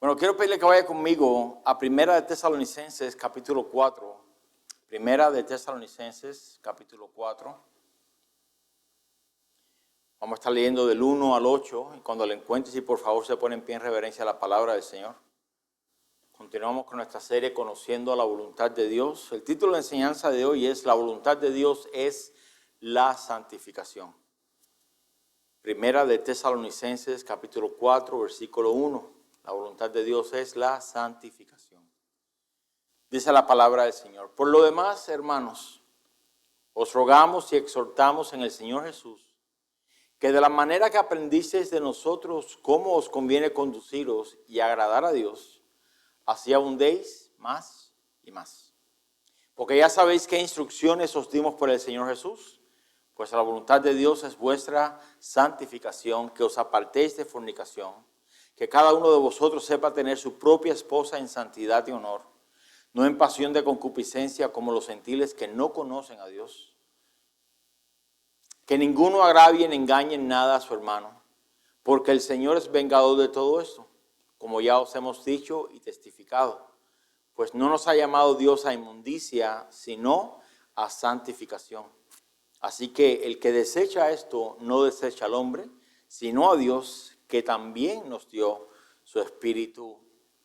Bueno, quiero pedirle que vaya conmigo a Primera de Tesalonicenses, capítulo 4. Primera de Tesalonicenses, capítulo 4. Vamos a estar leyendo del 1 al 8. Y cuando lo encuentre, si por favor se pone en pie en reverencia a la palabra del Señor. Continuamos con nuestra serie Conociendo la Voluntad de Dios. El título de enseñanza de hoy es La voluntad de Dios es la santificación. Primera de Tesalonicenses, capítulo 4, versículo 1. La voluntad de Dios es la santificación. Dice la palabra del Señor. Por lo demás, hermanos, os rogamos y exhortamos en el Señor Jesús, que de la manera que aprendisteis de nosotros cómo os conviene conduciros y agradar a Dios, así abundéis más y más. Porque ya sabéis qué instrucciones os dimos por el Señor Jesús, pues la voluntad de Dios es vuestra santificación, que os apartéis de fornicación, que cada uno de vosotros sepa tener su propia esposa en santidad y honor, no en pasión de concupiscencia como los gentiles que no conocen a Dios. Que ninguno agravie ni engañe en nada a su hermano, porque el Señor es vengador de todo esto, como ya os hemos dicho y testificado. Pues no nos ha llamado Dios a inmundicia, sino a santificación. Así que el que desecha esto no desecha al hombre, sino a Dios, que también nos dio su Espíritu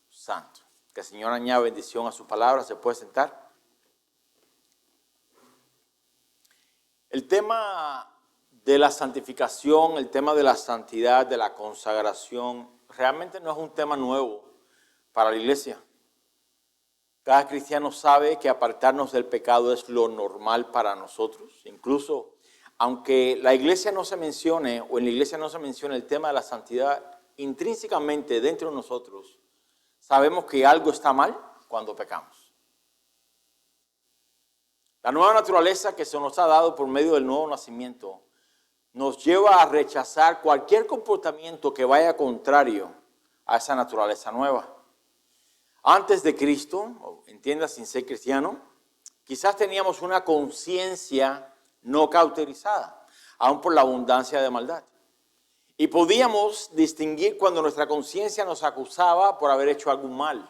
Santo. Que el Señor añada bendición a su palabra. ¿Se puede sentar? El tema de la santificación, el tema de la santidad, de la consagración, realmente no es un tema nuevo para la iglesia. Cada cristiano sabe que apartarnos del pecado es lo normal para nosotros. Incluso, aunque la iglesia no se mencione, o en la iglesia no se mencione el tema de la santidad, intrínsecamente dentro de nosotros, sabemos que algo está mal cuando pecamos. La nueva naturaleza que se nos ha dado por medio del nuevo nacimiento nos lleva a rechazar cualquier comportamiento que vaya contrario a esa naturaleza nueva. Antes de Cristo, entienda sin ser cristiano, quizás teníamos una conciencia no cauterizada, aún por la abundancia de maldad. Y podíamos distinguir cuando nuestra conciencia nos acusaba por haber hecho algún mal.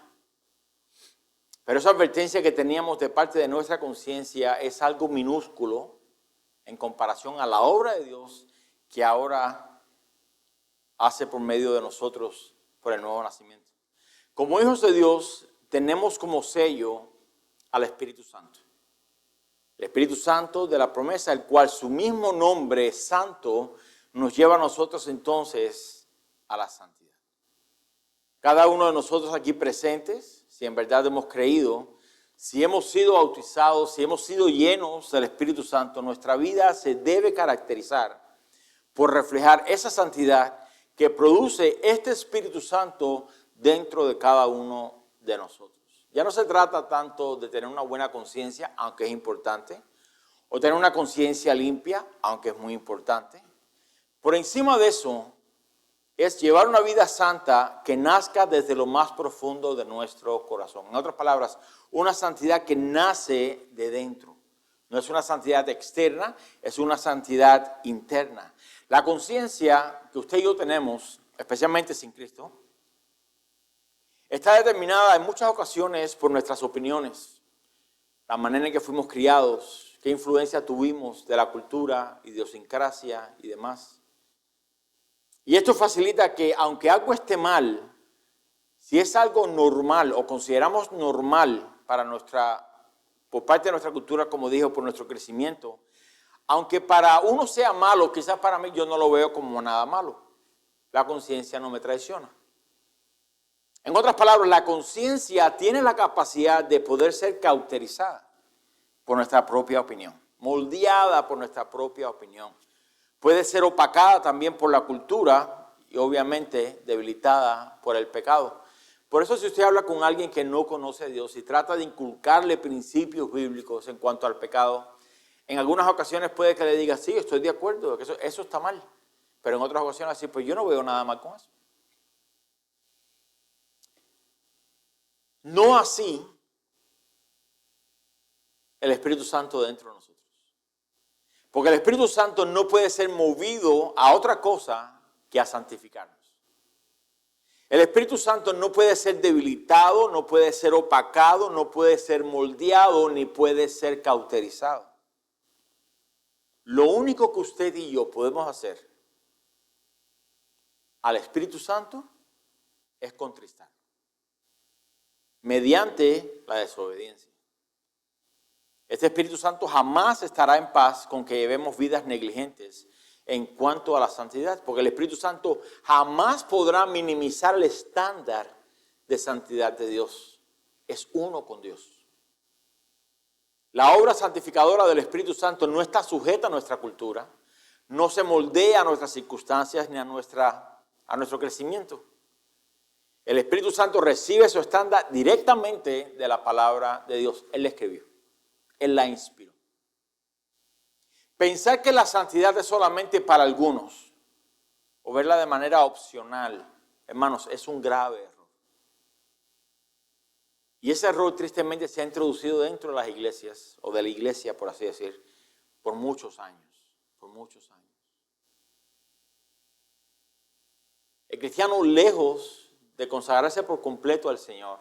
Pero esa advertencia que teníamos de parte de nuestra conciencia es algo minúsculo en comparación a la obra de Dios que ahora hace por medio de nosotros por el nuevo nacimiento. Como hijos de Dios tenemos como sello al Espíritu Santo. El Espíritu Santo de la promesa, el cual su mismo nombre santo nos lleva a nosotros entonces a la santidad. Cada uno de nosotros aquí presentes, si en verdad hemos creído, si hemos sido bautizados, si hemos sido llenos del Espíritu Santo, nuestra vida se debe caracterizar por reflejar esa santidad que produce este Espíritu Santo dentro de cada uno de nosotros. Ya no se trata tanto de tener una buena conciencia, aunque es importante, o tener una conciencia limpia, aunque es muy importante. Por encima de eso, es llevar una vida santa que nazca desde lo más profundo de nuestro corazón. En otras palabras, una santidad que nace de dentro. No es una santidad externa, es una santidad interna. La conciencia que usted y yo tenemos, especialmente sin Cristo, está determinada en muchas ocasiones por nuestras opiniones, la manera en que fuimos criados, qué influencia tuvimos de la cultura, idiosincrasia y demás. Y esto facilita que, aunque algo esté mal, si es algo normal o consideramos normal por parte de nuestra cultura, como dijo, por nuestro crecimiento, aunque para uno sea malo, quizás para mí yo no lo veo como nada malo. La conciencia no me traiciona. En otras palabras, la conciencia tiene la capacidad de poder ser cauterizada por nuestra propia opinión, moldeada por nuestra propia opinión. Puede ser opacada también por la cultura y obviamente debilitada por el pecado. Por eso si usted habla con alguien que no conoce a Dios y trata de inculcarle principios bíblicos en cuanto al pecado, en algunas ocasiones puede que le diga, sí, estoy de acuerdo, que eso está mal. Pero en otras ocasiones así, pues yo no veo nada mal con eso. No así el Espíritu Santo dentro de nosotros. Porque el Espíritu Santo no puede ser movido a otra cosa que a santificarnos. El Espíritu Santo no puede ser debilitado, no puede ser opacado, no puede ser moldeado, ni puede ser cauterizado. Lo único que usted y yo podemos hacer al Espíritu Santo es contristar, mediante la desobediencia. Este Espíritu Santo jamás estará en paz con que llevemos vidas negligentes en cuanto a la santidad, porque el Espíritu Santo jamás podrá minimizar el estándar de santidad de Dios. Es uno con Dios. La obra santificadora del Espíritu Santo no está sujeta a nuestra cultura, no se moldea a nuestras circunstancias ni a nuestro crecimiento. El Espíritu Santo recibe su estándar directamente de la palabra de Dios. Él la escribió, Él la inspiró. Pensar que la santidad es solamente para algunos o verla de manera opcional, hermanos, es un grave error. Y ese error tristemente se ha introducido dentro de las iglesias, o de la iglesia, por así decir, por muchos años, El cristiano, lejos de consagrarse por completo al Señor,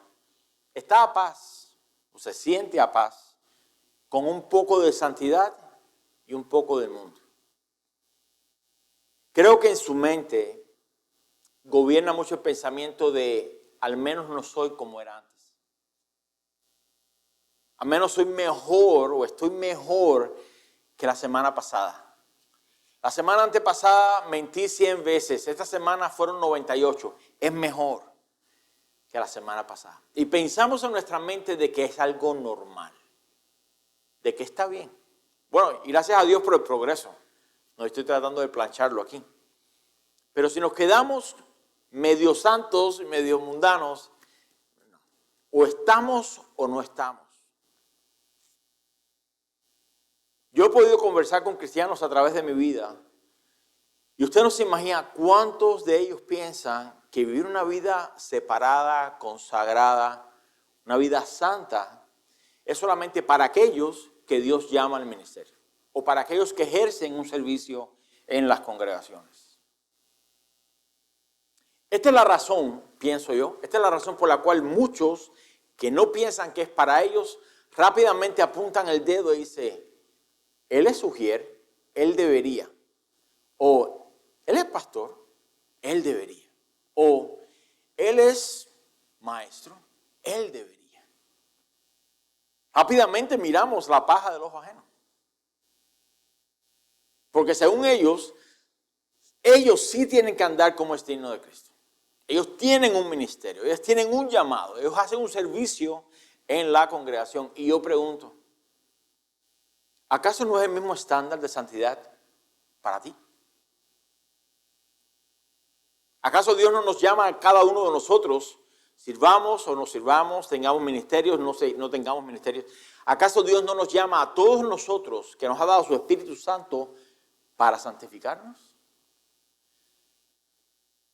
está a paz, o se siente a paz, con un poco de santidad y un poco del mundo. Creo que en su mente gobierna mucho el pensamiento de, al menos no soy como era antes. Al menos soy mejor o estoy mejor que la semana pasada. La semana antepasada mentí 100 veces. Esta semana fueron 98. Es mejor que la semana pasada. Y pensamos en nuestra mente de que es algo normal. De que está bien. Bueno, y gracias a Dios por el progreso. No estoy tratando de plancharlo aquí. Pero si nos quedamos medio santos y medio mundanos, o estamos o no estamos. Yo he podido conversar con cristianos a través de mi vida y usted no se imagina cuántos de ellos piensan que vivir una vida separada, consagrada, una vida santa, es solamente para aquellos que Dios llama al ministerio o para aquellos que ejercen un servicio en las congregaciones. Esta es la razón, pienso yo, esta es la razón por la cual muchos que no piensan que es para ellos, rápidamente apuntan el dedo y dicen, él es ujier, él debería. O él es pastor, él debería. O él es maestro, él debería. Rápidamente miramos la paja del ojo ajeno. Porque según ellos sí tienen que andar como es digno de Cristo. Ellos tienen un ministerio, ellos tienen un llamado, ellos hacen un servicio en la congregación. Y yo pregunto, ¿acaso no es el mismo estándar de santidad para ti? ¿Acaso Dios no nos llama a cada uno de nosotros, sirvamos o no sirvamos, tengamos ministerios, no tengamos ministerios? ¿Acaso Dios no nos llama a todos nosotros, que nos ha dado su Espíritu Santo, para santificarnos?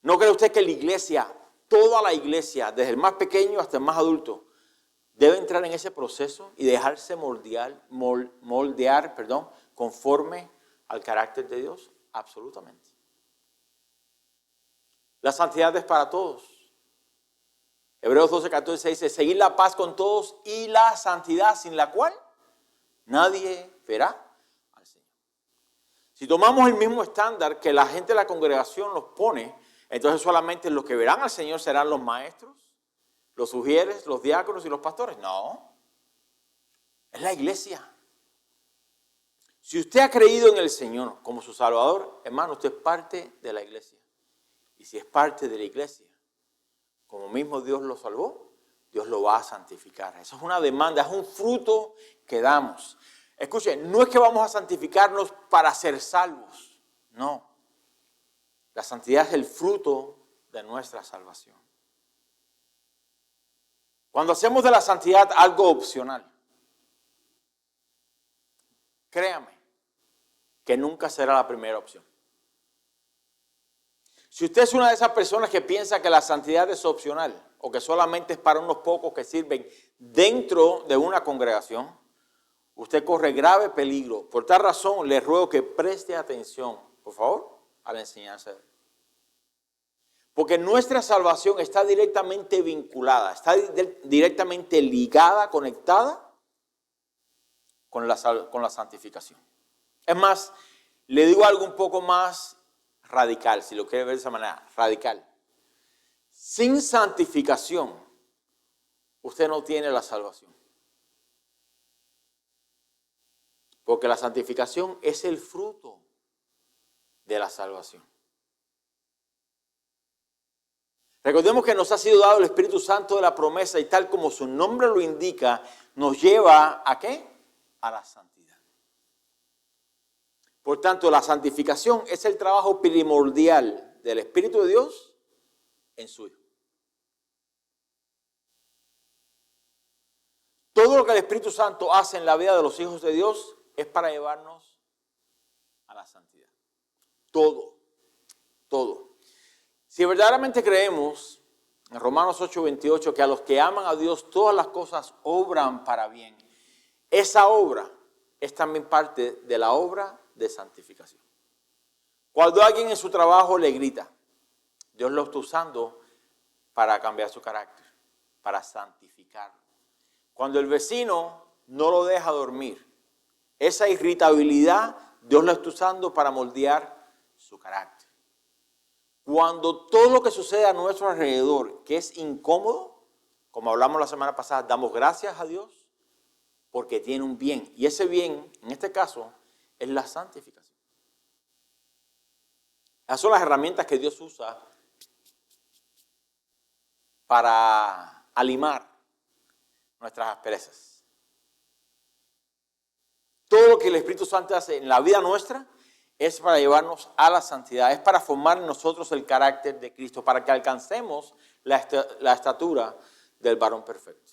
¿No cree usted que la iglesia, toda la iglesia, desde el más pequeño hasta el más adulto, debe entrar en ese proceso y dejarse moldear, conforme al carácter de Dios? Absolutamente. La santidad es para todos. Hebreos 12:14 dice, seguir la paz con todos y la santidad sin la cual nadie verá al Señor. Si tomamos el mismo estándar que la gente de la congregación nos pone, entonces solamente los que verán al Señor serán los maestros, los ujieres, los diáconos y los pastores. No, es la iglesia. Si usted ha creído en el Señor como su Salvador, hermano, usted es parte de la iglesia. Y si es parte de la iglesia, como mismo Dios lo salvó, Dios lo va a santificar. Eso es una demanda, es un fruto que damos. Escuchen, no es que vamos a santificarnos para ser salvos, no. La santidad es el fruto de nuestra salvación. Cuando hacemos de la santidad algo opcional, créame que nunca será la primera opción. Si usted es una de esas personas que piensa que la santidad es opcional o que solamente es para unos pocos que sirven dentro de una congregación, usted corre grave peligro. Por tal razón, le ruego que preste atención, por favor, a la enseñanza. Porque nuestra salvación está directamente vinculada, está directamente ligada, conectada con la santificación. Es más, le digo algo un poco más radical, si lo quiere ver de esa manera, radical. Sin santificación, usted no tiene la salvación. Porque la santificación es el fruto de la salvación. Recordemos que nos ha sido dado el Espíritu Santo de la promesa y tal como su nombre lo indica, nos lleva ¿a qué? A la santidad. Por tanto, la santificación es el trabajo primordial del Espíritu de Dios en su Hijo. Todo lo que el Espíritu Santo hace en la vida de los hijos de Dios es para llevarnos a la santidad. Todo, todo. Si verdaderamente creemos, en Romanos 8:28, que a los que aman a Dios todas las cosas obran para bien, esa obra es también parte de la obra de santificación. Cuando alguien en su trabajo le grita, Dios lo está usando para cambiar su carácter, para santificarlo. Cuando el vecino no lo deja dormir, esa irritabilidad Dios la está usando para moldear su carácter. Cuando todo lo que sucede a nuestro alrededor, que es incómodo, como hablamos la semana pasada, damos gracias a Dios porque tiene un bien. Y ese bien, en este caso, es la santificación. Esas son las herramientas que Dios usa para alimar nuestras asperezas. Todo lo que el Espíritu Santo hace en la vida nuestra es para llevarnos a la santidad, es para formar en nosotros el carácter de Cristo, para que alcancemos la estatura del varón perfecto.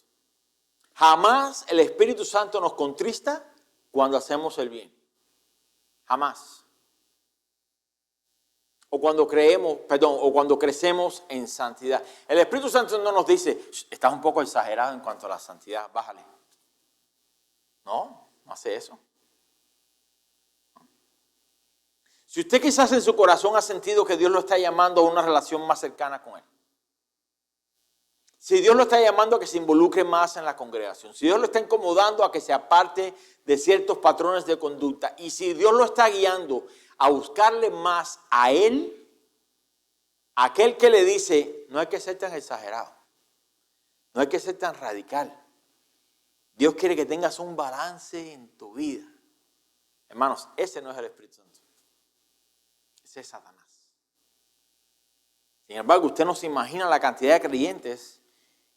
Jamás el Espíritu Santo nos contrista cuando hacemos el bien. Jamás. O cuando crecemos en santidad. El Espíritu Santo no nos dice, estás un poco exagerado en cuanto a la santidad, bájale. No hace eso. Si usted quizás en su corazón ha sentido que Dios lo está llamando a una relación más cercana con Él. Si Dios lo está llamando a que se involucre más en la congregación. Si Dios lo está incomodando a que se aparte de ciertos patrones de conducta. Y si Dios lo está guiando a buscarle más a Él, aquel que le dice, no hay que ser tan exagerado. No hay que ser tan radical. Dios quiere que tengas un balance en tu vida. Hermanos, ese no es el Espíritu Santo. Ese es Satanás. Sin embargo, usted no se imagina la cantidad de creyentes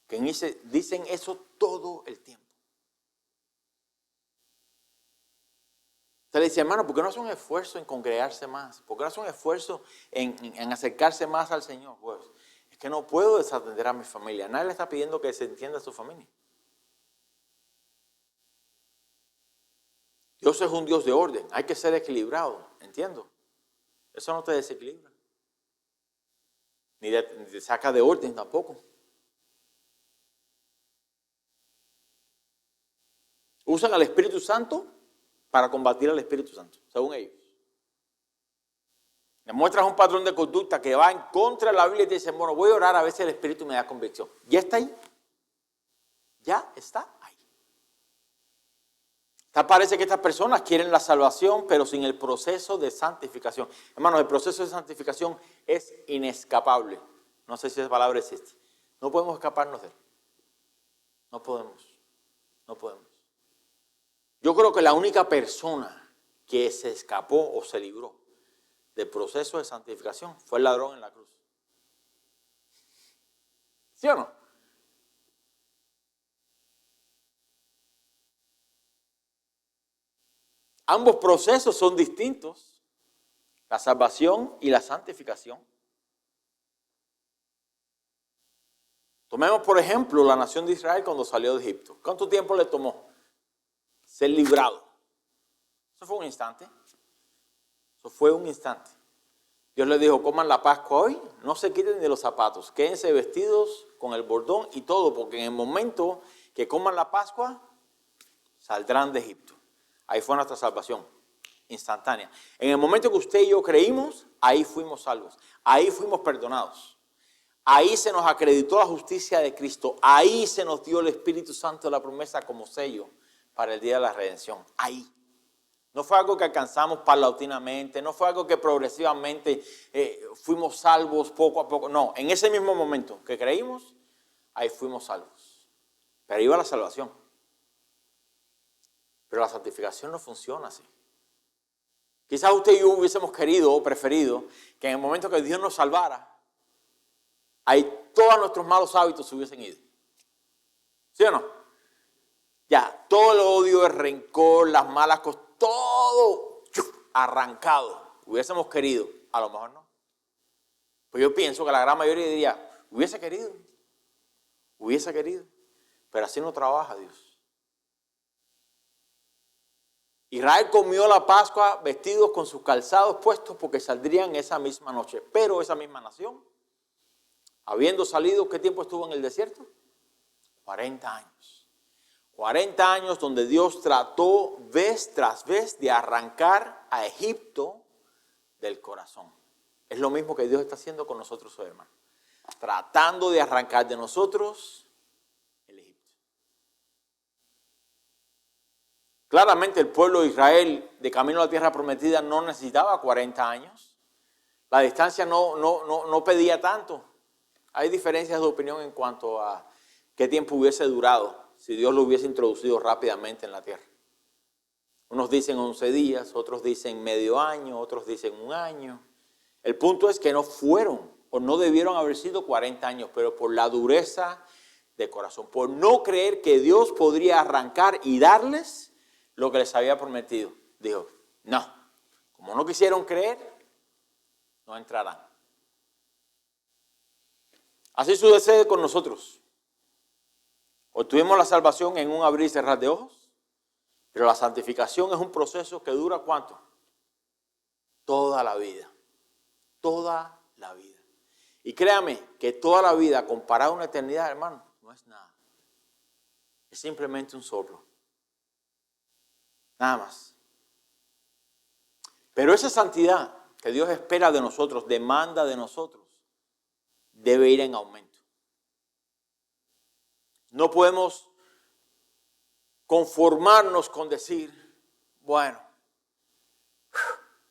que dicen eso todo el tiempo. Usted le dice, hermano, ¿por qué no hace un esfuerzo en congregarse más? ¿Por qué no hace un esfuerzo en acercarse más al Señor? Pues es que no puedo desatender a mi familia. Nadie le está pidiendo que se entienda a su familia. Dios es un Dios de orden. Hay que ser equilibrado, entiendo. Eso no te desequilibra. Ni te saca de orden tampoco. Usan al Espíritu Santo para combatir al Espíritu Santo, según ellos. Le muestras un patrón de conducta que va en contra de la Biblia y te dicen, bueno, voy a orar a ver si el Espíritu me da convicción. Ya está ahí. Ya está ahí. Tal parece que estas personas quieren la salvación, pero sin el proceso de santificación. Hermanos, el proceso de santificación es inescapable. No sé si esa palabra existe. No podemos escaparnos de él. No podemos. No podemos. Yo creo que la única persona que se escapó o se libró del proceso de santificación fue el ladrón en la cruz. ¿Sí o no? Ambos procesos son distintos, la salvación y la santificación. Tomemos, por ejemplo, la nación de Israel cuando salió de Egipto. ¿Cuánto tiempo le tomó ser librado? Eso fue un instante. Eso fue un instante. Dios les dijo, coman la Pascua hoy, no se quiten de los zapatos, quédense vestidos con el bordón y todo, porque en el momento que coman la Pascua, saldrán de Egipto. Ahí fue nuestra salvación, instantánea. En el momento que usted y yo creímos, ahí fuimos salvos, ahí fuimos perdonados. Ahí se nos acreditó la justicia de Cristo. Ahí se nos dio el Espíritu Santo de la promesa como sello para el día de la redención. Ahí. No fue algo que alcanzamos paulatinamente, no fue algo que progresivamente fuimos salvos poco a poco. No, en ese mismo momento que creímos, ahí fuimos salvos. Pero ahí va la salvación. Pero la santificación no funciona así. Quizás usted y yo hubiésemos querido o preferido que en el momento que Dios nos salvara, ahí todos nuestros malos hábitos se hubiesen ido. ¿Sí o no? Ya, todo el odio, el rencor, las malas cosas, todo arrancado. Hubiésemos querido, a lo mejor no. Pues yo pienso que la gran mayoría diría, hubiese querido. Pero así no trabaja Dios. Israel comió la Pascua vestidos con sus calzados puestos porque saldrían esa misma noche. Pero esa misma nación, habiendo salido, ¿qué tiempo estuvo en el desierto? 40 años. 40 años donde Dios trató vez tras vez de arrancar a Egipto del corazón. Es lo mismo que Dios está haciendo con nosotros hoy, hermano. Tratando de arrancar de nosotros el Egipto. Claramente el pueblo de Israel de camino a la tierra prometida no necesitaba 40 años. La distancia no pedía tanto. Hay diferencias de opinión en cuanto a qué tiempo hubiese durado si Dios lo hubiese introducido rápidamente en la tierra. Unos dicen 11 días, otros dicen medio año, otros dicen un año. El punto es que no fueron o no debieron haber sido 40 años, pero por la dureza de corazón, por no creer que Dios podría arrancar y darles lo que les había prometido. Dijo, no, como no quisieron creer, no entrarán. Así sucede con nosotros. Obtuvimos la salvación en un abrir y cerrar de ojos, pero la santificación es un proceso que dura ¿cuánto? Toda la vida. Toda la vida. Y créame que toda la vida comparada a una eternidad, hermano, no es nada. Es simplemente un soplo. Nada más. Pero esa santidad que Dios espera de nosotros, demanda de nosotros, debe ir en aumento. No podemos conformarnos con decir, bueno,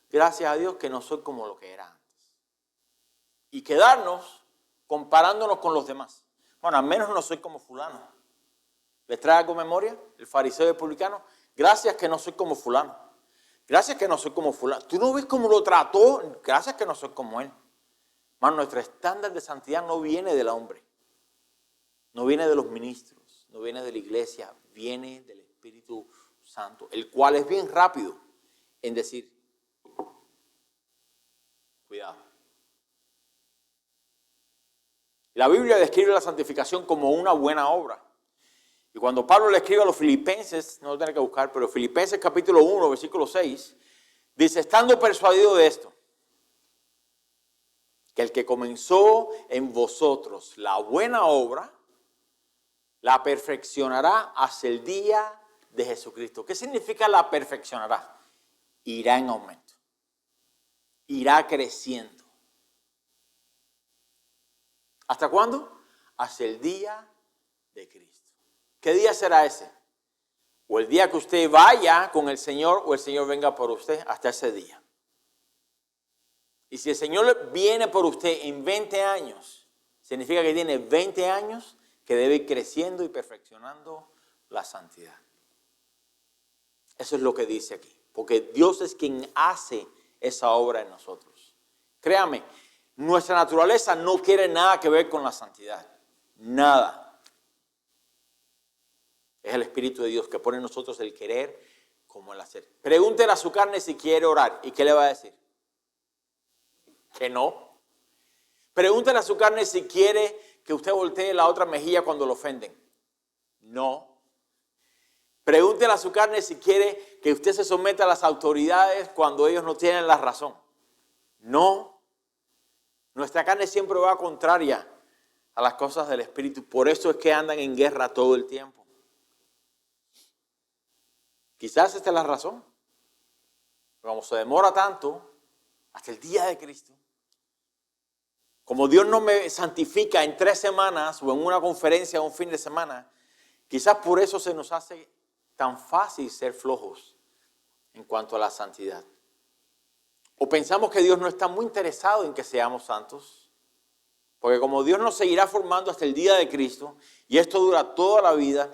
gracias a Dios que no soy como lo que era antes. Y quedarnos comparándonos con los demás. Bueno, al menos no soy como fulano. ¿Les traigo memoria? El fariseo y el publicano. Gracias que no soy como fulano. Gracias que no soy como fulano. ¿Tú no ves cómo lo trató? Gracias que no soy como él. Hermano, nuestro estándar de santidad no viene del hombre. No viene de los ministros. No viene de la iglesia. Viene del Espíritu Santo. El cual es bien rápido en decir, cuidado. La Biblia describe la santificación como una buena obra. Y cuando Pablo le escribe a los filipenses, no lo tienen que buscar, pero Filipenses capítulo 1, versículo 6, dice, estando persuadido de esto, que el que comenzó en vosotros la buena obra, la perfeccionará hasta el día de Jesucristo. ¿Qué significa la perfeccionará? Irá en aumento. Irá creciendo. ¿Hasta cuándo? Hasta el día de Cristo. ¿Qué día será ese? O el día que usted vaya con el Señor o el Señor venga por usted hasta ese día. Y si el Señor viene por usted en 20 años, significa que tiene 20 años que debe ir creciendo y perfeccionando la santidad. Eso es lo que dice aquí. Porque Dios es quien hace esa obra en nosotros. Créame, nuestra naturaleza no quiere nada que ver con la santidad. Nada. Es el Espíritu de Dios que pone en nosotros el querer como el hacer. Pregúntele a su carne si quiere orar. ¿Y qué le va a decir? Que no. Pregúntele a su carne si quiere que usted voltee la otra mejilla cuando lo ofenden. No. Pregúntele a su carne si quiere que usted se someta a las autoridades cuando ellos no tienen la razón. No. Nuestra carne siempre va contraria a las cosas del Espíritu. Por eso es que andan en guerra todo el tiempo. Quizás esta es la razón. Pero como se demora tanto, hasta el día de Cristo, Como Dios no me santifica en 3 semanas o en una conferencia o un fin de semana, quizás por eso se nos hace tan fácil ser flojos en cuanto a la santidad. O pensamos que Dios no está muy interesado en que seamos santos, porque como Dios nos seguirá formando hasta el día de Cristo, y esto dura toda la vida,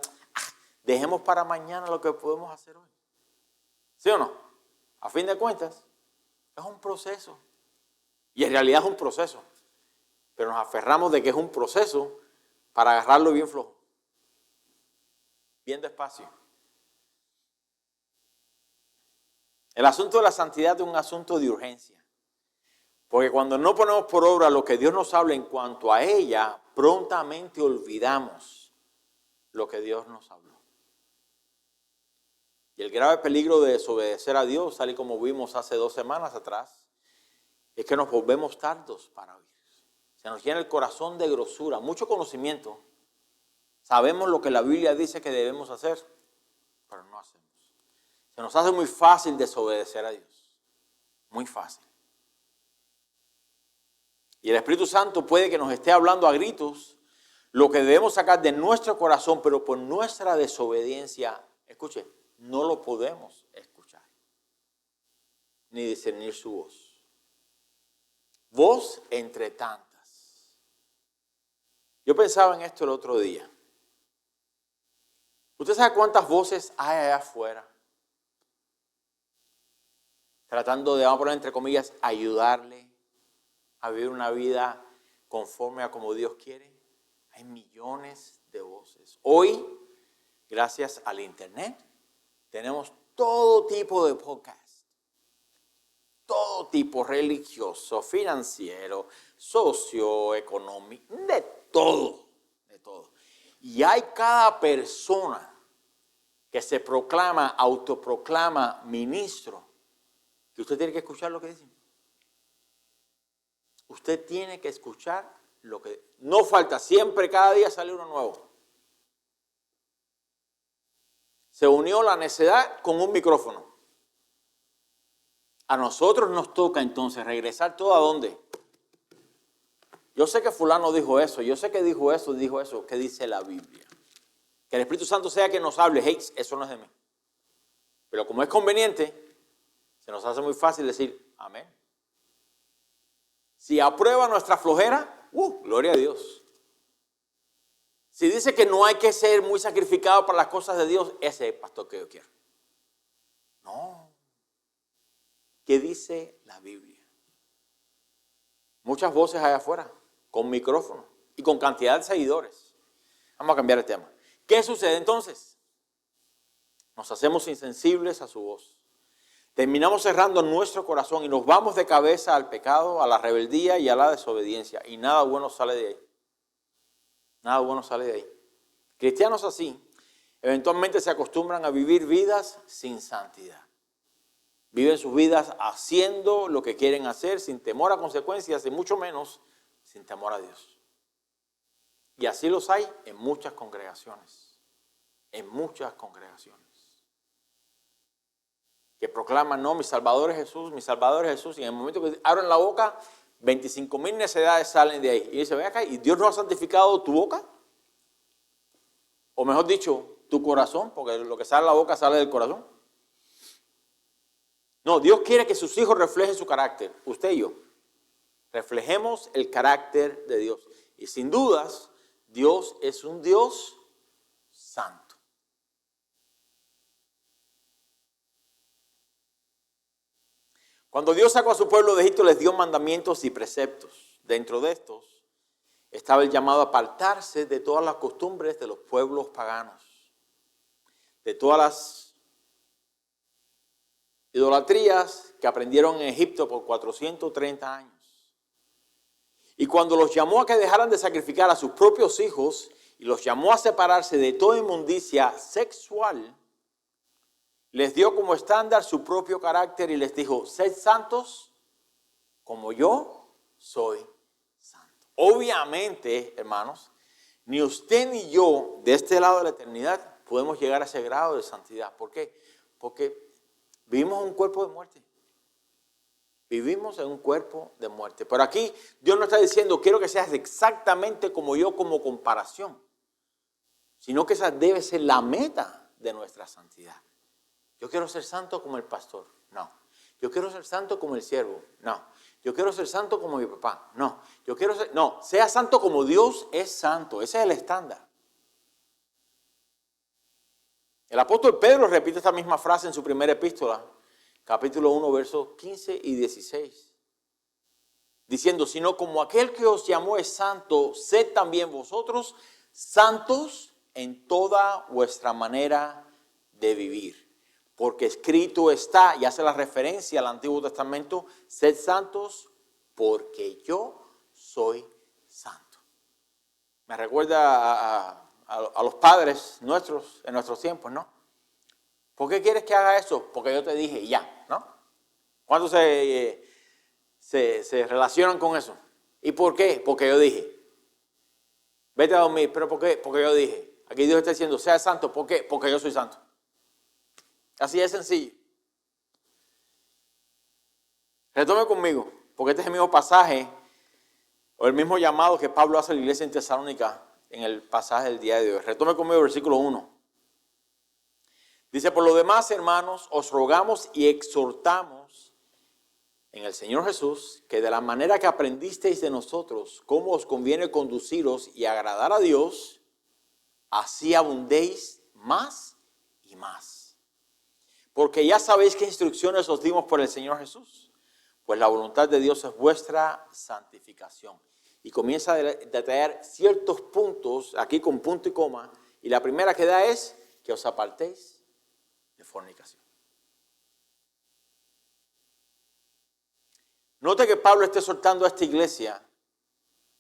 dejemos para mañana lo que podemos hacer hoy. ¿Sí o no? A fin de cuentas, es un proceso. Y en realidad es un proceso. Pero nos aferramos de que es un proceso para agarrarlo bien flojo. Bien despacio. El asunto de la santidad es un asunto de urgencia. Porque cuando no ponemos por obra lo que Dios nos habla en cuanto a ella, prontamente olvidamos lo que Dios nos habló. Y el grave peligro de desobedecer a Dios, tal y como vimos hace 2 semanas atrás, es que nos volvemos tardos para oír. Se nos llena el corazón de grosura, mucho conocimiento. Sabemos lo que la Biblia dice que debemos hacer, pero no hacemos. Se nos hace muy fácil desobedecer a Dios. Muy fácil. Y el Espíritu Santo puede que nos esté hablando a gritos lo que debemos sacar de nuestro corazón, pero por nuestra desobediencia, escuche, no lo podemos escuchar, ni discernir su voz. Voz entre tantas. Yo pensaba en esto el otro día. ¿Usted sabe cuántas voces hay allá afuera? Tratando de, vamos a poner entre comillas, ayudarle a vivir una vida conforme a como Dios quiere. Hay millones de voces. Hoy, gracias al internet, tenemos todo tipo de podcasts. Todo tipo, religioso, financiero, socioeconómico, de todo. Y hay cada persona que se proclama, autoproclama ministro, que usted tiene que escuchar lo que dicen. Usted tiene que escuchar lo que... No falta, siempre, cada día sale uno nuevo. Se unió la necedad con un micrófono. A nosotros nos toca entonces regresar todo a dónde. Yo sé que fulano dijo eso, yo sé que dijo eso, ¿qué dice la Biblia? Que el Espíritu Santo sea que nos hable, hey, eso no es de mí. Pero como es conveniente, se nos hace muy fácil decir, amén. Si aprueba nuestra flojera, gloria a Dios. Si dice que no hay que ser muy sacrificado para las cosas de Dios, ese es el pastor que yo quiero. No. ¿Qué dice la Biblia? Muchas voces allá afuera, con micrófono y con cantidad de seguidores. Vamos a cambiar el tema. ¿Qué sucede entonces? Nos hacemos insensibles a su voz. Terminamos cerrando nuestro corazón y nos vamos de cabeza al pecado, a la rebeldía y a la desobediencia. Y nada bueno sale de ahí. Nada bueno sale de ahí. Cristianos así, eventualmente se acostumbran a vivir vidas sin santidad. Viven sus vidas haciendo lo que quieren hacer sin temor a consecuencias y mucho menos sin temor a Dios. Y así los hay en muchas congregaciones. En muchas congregaciones. Que proclaman, no, mi Salvador es Jesús, mi Salvador es Jesús. Y en el momento que abren la boca, 25,000 necedades salen de ahí. Y dice, ven acá, ¿y Dios no ha santificado tu boca? O mejor dicho, tu corazón, porque lo que sale de la boca sale del corazón. No, Dios quiere que sus hijos reflejen su carácter. Usted y yo. Reflejemos el carácter de Dios. Y sin dudas, Dios es un Dios santo. Cuando Dios sacó a su pueblo de Egipto, les dio mandamientos y preceptos. Dentro de estos estaba el llamado a apartarse de todas las costumbres de los pueblos paganos, de todas las idolatrías que aprendieron en Egipto por 430 años. Y cuando los llamó a que dejaran de sacrificar a sus propios hijos y los llamó a separarse de toda inmundicia sexual, les dio como estándar su propio carácter y les dijo, sed santos como yo soy santo. Obviamente, hermanos, ni usted ni yo de este lado de la eternidad podemos llegar a ese grado de santidad. ¿Por qué? Porque vivimos un cuerpo de muerte. Vivimos en un cuerpo de muerte. Pero aquí Dios no está diciendo, quiero que seas exactamente como yo como comparación, sino que esa debe ser la meta de nuestra santidad. Yo quiero ser santo como el pastor. No. Yo quiero ser santo como el siervo. No. Yo quiero ser santo como mi papá. No. Yo quiero ser... No. Sea santo como Dios es santo. Ese es el estándar. El apóstol Pedro repite esta misma frase en su primera epístola, capítulo 1, versos 15 y 16. Diciendo, sino como aquel que os llamó es santo, sed también vosotros santos en toda vuestra manera de vivir. Porque escrito está, y hace la referencia al Antiguo Testamento, sed santos porque yo soy santo. Me recuerda a los padres nuestros en nuestros tiempos, ¿no? ¿Por qué quieres que haga eso? Porque yo te dije y ya, ¿no? ¿Cuántos se relacionan con eso? ¿Y por qué? Porque yo dije. Vete a dormir, ¿pero por qué? Porque yo dije. Aquí Dios está diciendo, sea santo, ¿por qué? Porque yo soy santo. Así es sencillo. Retome conmigo, porque este es el mismo pasaje, o el mismo llamado que Pablo hace a la iglesia en Tesalónica en el pasaje del día de hoy. Retome conmigo el versículo 1. Dice, por lo demás, hermanos, os rogamos y exhortamos en el Señor Jesús, que de la manera que aprendisteis de nosotros, cómo os conviene conduciros y agradar a Dios, así abundéis más y más. Porque ya sabéis qué instrucciones os dimos por el Señor Jesús, pues la voluntad de Dios es vuestra santificación. Y comienza a detallar ciertos puntos, aquí con punto y coma, y la primera que da es que os apartéis de fornicación. Note que Pablo está exhortando a esta iglesia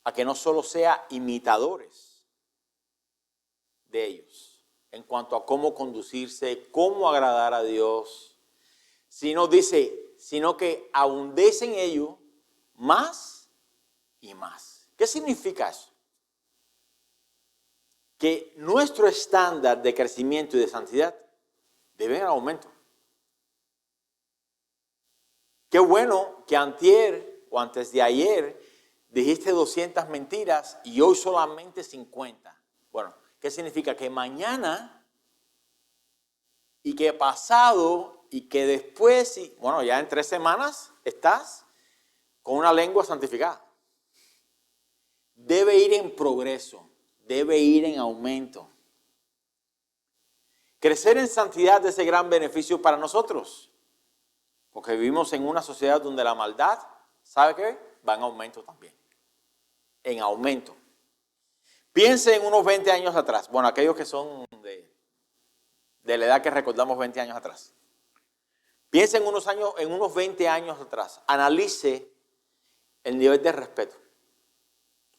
a que no solo sea imitadores de ellos en cuanto a cómo conducirse, cómo agradar a Dios, sino que abundéis en ello más y más. ¿Qué significa eso? Que nuestro estándar de crecimiento y de santidad debe ir en aumento. Qué bueno que antier o antes de ayer dijiste 200 mentiras y hoy solamente 50. Bueno, ¿qué significa? Que mañana y que pasado y que después, bueno, ya en 3 semanas estás con una lengua santificada. Debe ir en progreso, debe ir en aumento. Crecer en santidad es de gran beneficio para nosotros. Porque vivimos en una sociedad donde la maldad, ¿sabe qué? Va en aumento también. En aumento. Piense en unos 20 años atrás. Bueno, aquellos que son de la edad que recordamos 20 años atrás. Piense en unos 20 años atrás. Analice el nivel de respeto,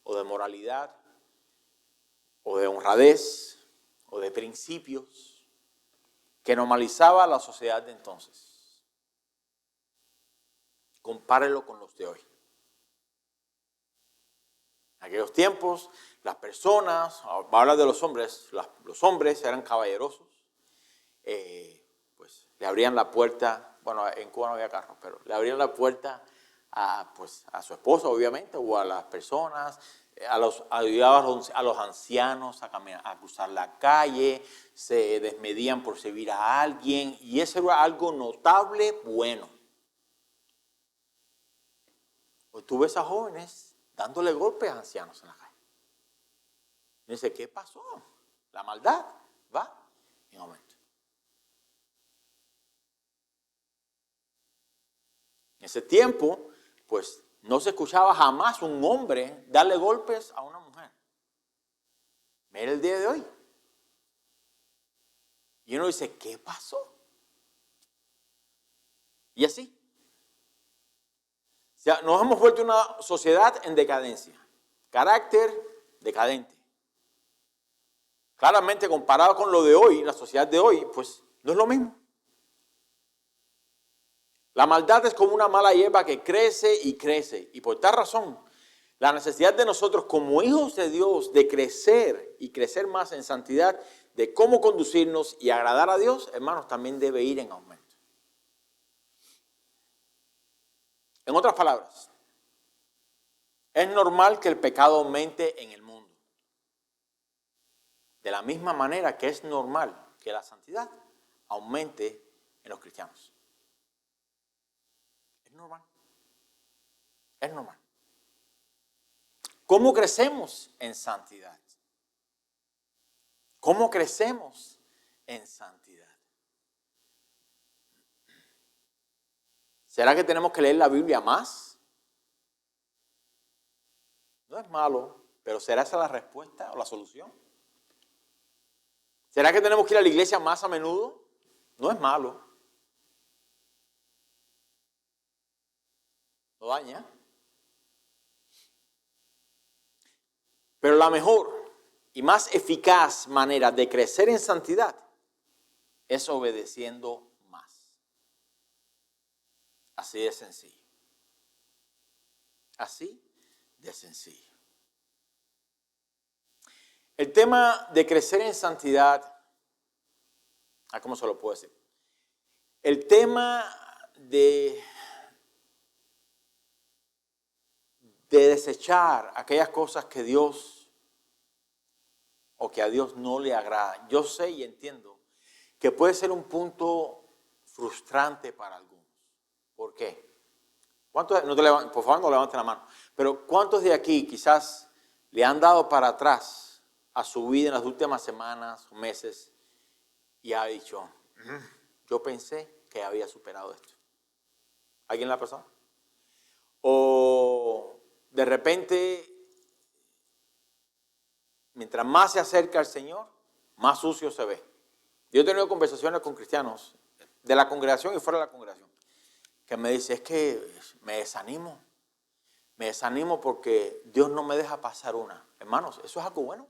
o de moralidad, o de honradez, o de principios que normalizaba la sociedad de entonces. Compárelo con los de hoy. En aquellos tiempos, las personas, va a hablar de los hombres, los hombres eran caballerosos, pues le abrían la puerta, bueno, en Cuba no había carros, pero le abrían la puerta a su esposa, obviamente, o a las personas, ayudaban a los ancianos a cruzar la calle, se desmedían por servir a alguien, y eso era algo notable, bueno. Hoy tú ves a jóvenes dándole golpes a ancianos en la calle. Y dice, ¿qué pasó? La maldad va en aumento. En ese tiempo, pues no se escuchaba jamás un hombre darle golpes a una mujer. Mira el día de hoy. Y uno dice, ¿qué pasó? Y así. O sea, nos hemos vuelto una sociedad en decadencia, carácter decadente. Claramente comparado con lo de hoy, la sociedad de hoy, pues no es lo mismo. La maldad es como una mala hierba que crece y crece. Y por tal razón, la necesidad de nosotros como hijos de Dios de crecer y crecer más en santidad, de cómo conducirnos y agradar a Dios, hermanos, también debe ir en aumento. En otras palabras, es normal que el pecado aumente en el mundo. De la misma manera que es normal que la santidad aumente en los cristianos. Es normal. Es normal. ¿Cómo crecemos en santidad? ¿Cómo crecemos en santidad? ¿Será que tenemos que leer la Biblia más? No es malo, pero ¿será esa la respuesta o la solución? ¿Será que tenemos que ir a la iglesia más a menudo? No es malo. No daña. Pero la mejor y más eficaz manera de crecer en santidad es obedeciendo más. Así de sencillo. Así de sencillo. El tema de crecer en santidad, ¿cómo se lo puedo decir? El tema de desechar aquellas cosas que Dios o que a Dios no le agradan. Yo sé y entiendo que puede ser un punto frustrante para algunos. ¿Por qué? ¿Cuántos, por favor, no levanten la mano, pero cuántos de aquí quizás le han dado para atrás a su vida en las últimas semanas o meses y ha dicho, yo pensé que había superado esto? ¿Alguien la ha pasado? O de repente, mientras más se acerca al Señor, más sucio se ve. Yo he tenido conversaciones con cristianos de la congregación y fuera de la congregación que me dicen, es que me desanimo porque Dios no me deja pasar una. Hermanos, eso es algo bueno.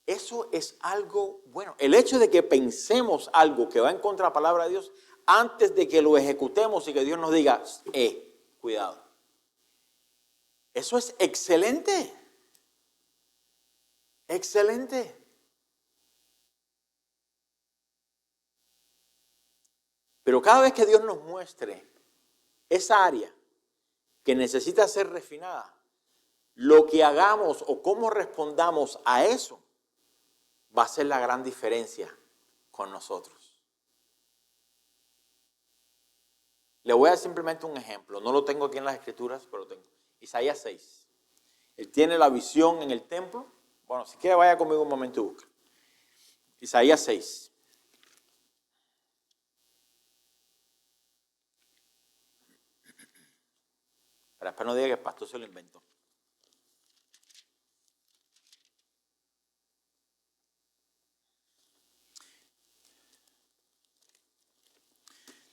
Eso es algo bueno. El hecho de que pensemos algo que va en contra de la palabra de Dios antes de que lo ejecutemos y que Dios nos diga, cuidado. Eso es excelente. Excelente. Pero cada vez que Dios nos muestre esa área que necesita ser refinada, lo que hagamos o cómo respondamos a eso va a ser la gran diferencia con nosotros. Le voy a dar simplemente un ejemplo. No lo tengo aquí en las escrituras, pero lo tengo. Isaías 6. Él tiene la visión en el templo. Bueno, si quiere vaya conmigo un momento y busque. Isaías 6. Para después no diga que el pastor se lo inventó.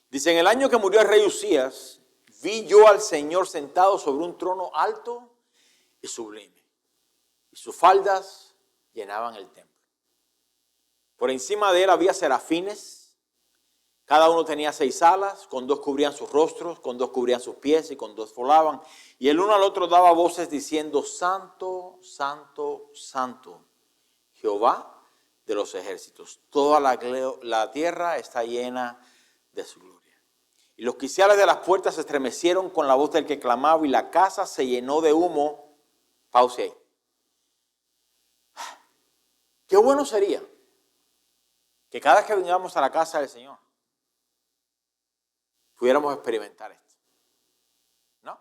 Dice, en el año que murió el rey Usías, vi yo al Señor sentado sobre un trono alto y sublime, y sus faldas llenaban el templo. Por encima de él había serafines, cada uno tenía 6 alas, con 2 cubrían sus rostros, con 2 cubrían sus pies y con 2 volaban. Y el uno al otro daba voces diciendo, Santo, Santo, Santo, Jehová de los ejércitos. Toda la tierra está llena de su gloria. Y los quiciales de las puertas se estremecieron con la voz del que clamaba y la casa se llenó de humo. Pause ahí. Qué bueno sería que cada vez que vengamos a la casa del Señor pudiéramos experimentar esto. ¿No?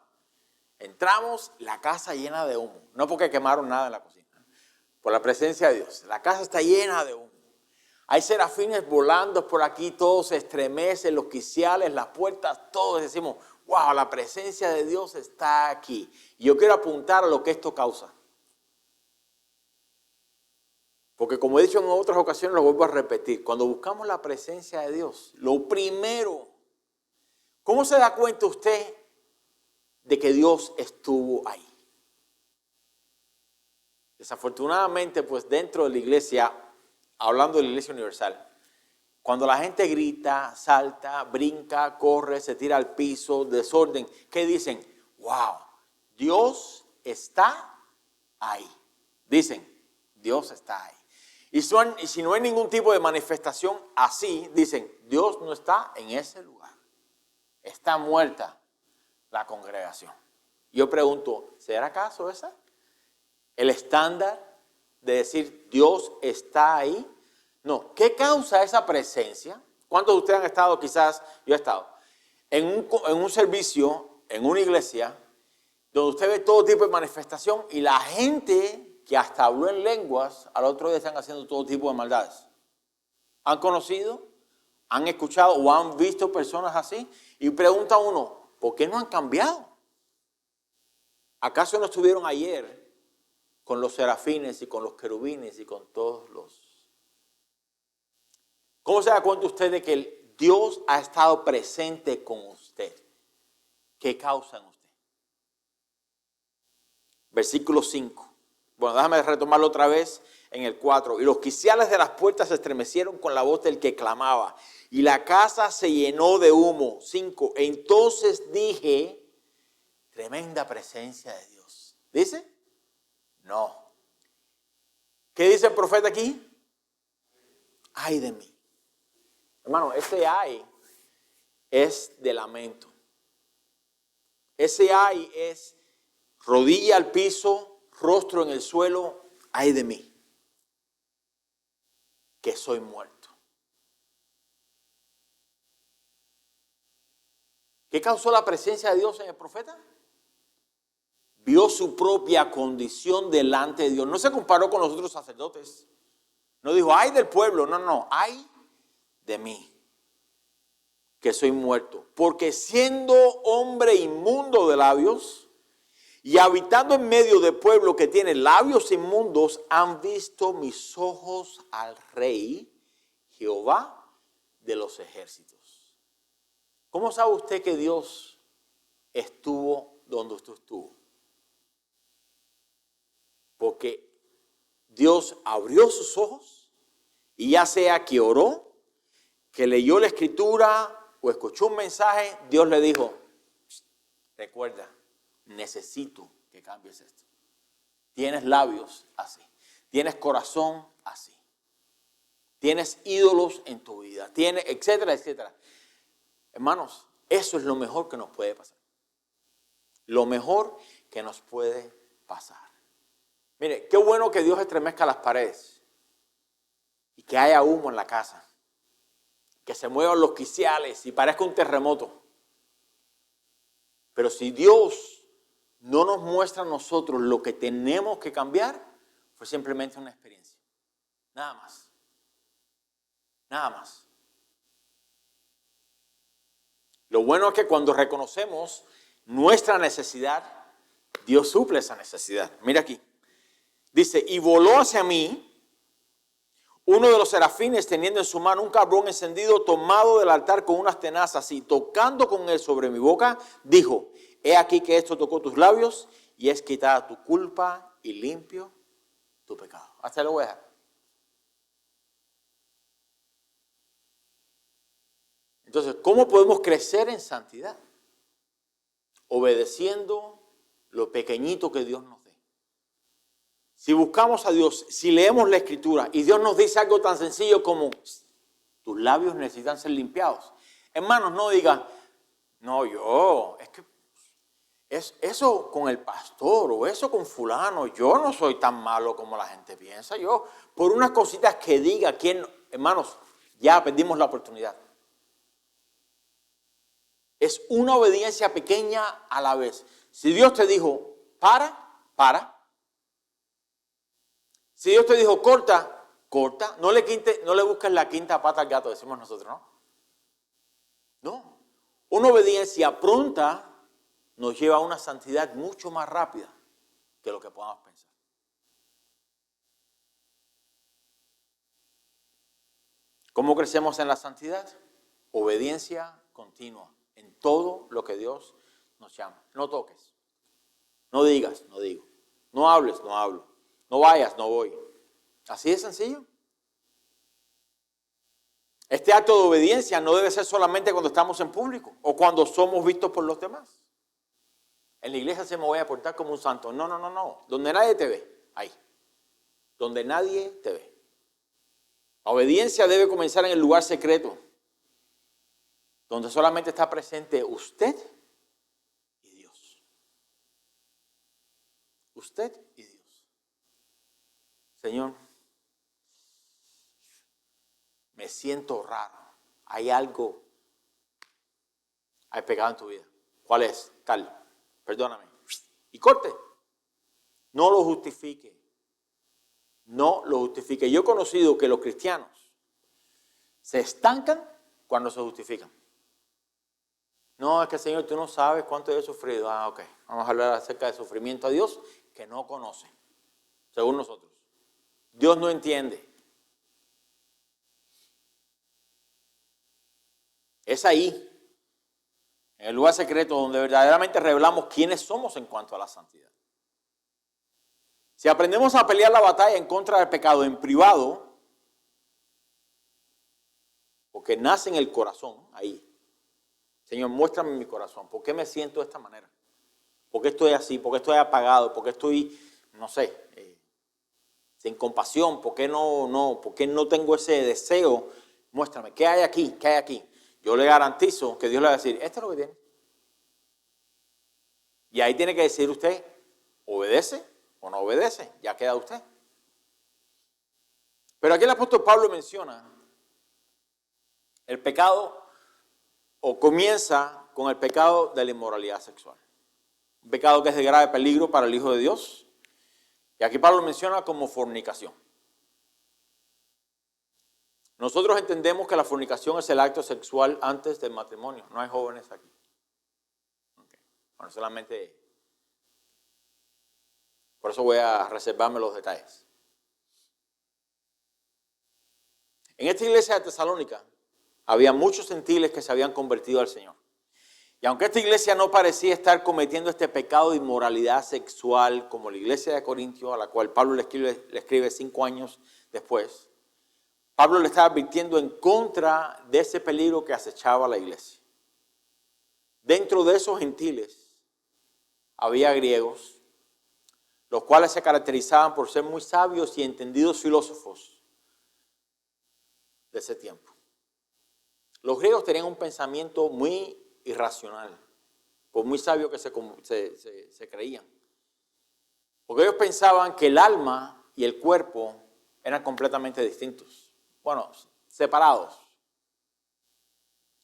Entramos, la casa llena de humo. No porque quemaron nada en la cocina, por la presencia de Dios. La casa está llena de humo. Hay serafines volando por aquí, todos se estremecen, los quiciales, las puertas, todos decimos, wow, la presencia de Dios está aquí. Y yo quiero apuntar a lo que esto causa. Porque como he dicho en otras ocasiones, lo vuelvo a repetir, cuando buscamos la presencia de Dios, lo primero, ¿cómo se da cuenta usted de que Dios estuvo ahí? Desafortunadamente, pues dentro de la iglesia, hablando de la iglesia universal, cuando la gente grita, salta, brinca, corre, se tira al piso, desorden, ¿qué dicen? ¡Wow! Dios está ahí. Dicen, Dios está ahí. Y si no hay ningún tipo de manifestación así, dicen, Dios no está en ese lugar. Está muerta la congregación. Yo pregunto, ¿será acaso esa el estándar de decir Dios está ahí? No. ¿Qué causa esa presencia? ¿Cuántos de ustedes han estado, quizás yo he estado, en un servicio, en una iglesia, donde usted ve todo tipo de manifestación y la gente que hasta habló en lenguas, al otro día están haciendo todo tipo de maldades? ¿Han conocido, han escuchado o han visto personas así? Y pregunta uno, ¿por qué no han cambiado? ¿Acaso no estuvieron ayer con los serafines y con los querubines y con todos los? ¿Cómo se da cuenta usted de que Dios ha estado presente con usted? ¿Qué causa en usted? Versículo 5. Bueno, déjame retomarlo otra vez en el 4. Y los quiciales de las puertas se estremecieron con la voz del que clamaba, y la casa se llenó de humo. 5. Entonces dije, tremenda presencia de Dios. ¿Dice? No. ¿Qué dice el profeta aquí? Ay de mí. Hermano, ese ay es de lamento. Ese ay es rodilla al piso, rostro en el suelo. Ay de mí, que soy muerto. ¿Qué causó la presencia de Dios en el profeta? Vio su propia condición delante de Dios. No se comparó con los otros sacerdotes. No dijo, ay del pueblo. No, ay de mí, que soy muerto. Porque siendo hombre inmundo de labios y habitando en medio de pueblo que tiene labios inmundos, han visto mis ojos al Rey, Jehová de los ejércitos. ¿Cómo sabe usted que Dios estuvo donde usted estuvo? Porque Dios abrió sus ojos y ya sea que oró, que leyó la escritura o escuchó un mensaje, Dios le dijo, recuerda, necesito que cambies esto. Tienes labios así, tienes corazón así, tienes ídolos en tu vida, tienes etcétera, etcétera. Hermanos, eso es lo mejor que nos puede pasar. Lo mejor que nos puede pasar. Mire, qué bueno que Dios estremezca las paredes y que haya humo en la casa, que se muevan los quiciales y parezca un terremoto. Pero si Dios no nos muestra a nosotros lo que tenemos que cambiar, fue simplemente una experiencia. Nada más. Nada más. Lo bueno es que cuando reconocemos nuestra necesidad, Dios suple esa necesidad. Mira aquí. Dice, y voló hacia mí uno de los serafines teniendo en su mano un carbón encendido tomado del altar con unas tenazas y tocando con él sobre mi boca, dijo, he aquí que esto tocó tus labios y es quitada tu culpa y limpio tu pecado. Hasta ahí lo voy a dejar. Entonces, ¿cómo podemos crecer en santidad? Obedeciendo lo pequeñito que Dios nos dé. Si buscamos a Dios, si leemos la Escritura y Dios nos dice algo tan sencillo como tus labios necesitan ser limpiados. Hermanos, no digan, no, es que es eso con el pastor o eso con fulano, yo no soy tan malo como la gente piensa. Yo, por unas cositas que diga, hermanos, ya perdimos la oportunidad. Es una obediencia pequeña a la vez. Si Dios te dijo, para. Si Dios te dijo, corta. No le busques la quinta pata al gato, decimos nosotros, ¿no? No. Una obediencia pronta nos lleva a una santidad mucho más rápida que lo que podamos pensar. ¿Cómo crecemos en la santidad? Obediencia continua en todo lo que Dios nos llama. No toques, no digas, no digo, no hables, no hablo, no vayas, no voy. Así de sencillo. Este acto de obediencia no debe ser solamente cuando estamos en público o cuando somos vistos por los demás. En la iglesia se me voy a portar como un santo. No. Donde nadie te ve, ahí. Donde nadie te ve. La obediencia debe comenzar en el lugar secreto. donde solamente está presente usted y Dios. Usted y Dios. Señor, me siento raro. Hay algo, hay pecado en tu vida. ¿Cuál es? Tal, perdóname. Y corte. No lo justifique. No lo justifique. Yo he conocido que los cristianos se estancan cuando se justifican. No, es que Señor, tú no sabes cuánto he sufrido. Ah, ok. Vamos a hablar acerca del sufrimiento a Dios que no conoce, según nosotros. Dios no entiende. Es ahí, en el lugar secreto, donde verdaderamente revelamos quiénes somos en cuanto a la santidad. Si aprendemos a pelear la batalla en contra del pecado en privado, porque nace en el corazón, ahí. Señor, muéstrame mi corazón. ¿Por qué me siento de esta manera? ¿Por qué estoy así? ¿Por qué estoy apagado? ¿Por qué estoy, no sé, sin compasión? ¿Por qué no tengo ese deseo? Muéstrame, ¿qué hay aquí? ¿Qué hay aquí? Yo le garantizo que Dios le va a decir, esto es lo que tiene. Y ahí tiene que decir usted, ¿obedece o no obedece? Ya queda usted. Pero aquí el apóstol Pablo menciona el pecado, o comienza con el pecado de la inmoralidad sexual. Un pecado que es de grave peligro para el Hijo de Dios. Y aquí Pablo menciona como fornicación. Nosotros entendemos que la fornicación es el acto sexual antes del matrimonio. No hay jóvenes aquí. Okay. Bueno, solamente... Por eso voy a reservarme los detalles. En esta iglesia de Tesalónica había muchos gentiles que se habían convertido al Señor. Y aunque esta iglesia no parecía estar cometiendo este pecado de inmoralidad sexual como la iglesia de Corintios, a la cual Pablo le escribe 5 años después, Pablo le estaba advirtiendo en contra de ese peligro que acechaba a la iglesia. Dentro de esos gentiles había griegos, los cuales se caracterizaban por ser muy sabios y entendidos filósofos de ese tiempo. Los griegos tenían un pensamiento muy irracional, por muy sabio que se creían. Porque ellos pensaban que el alma y el cuerpo eran completamente distintos. Bueno, separados.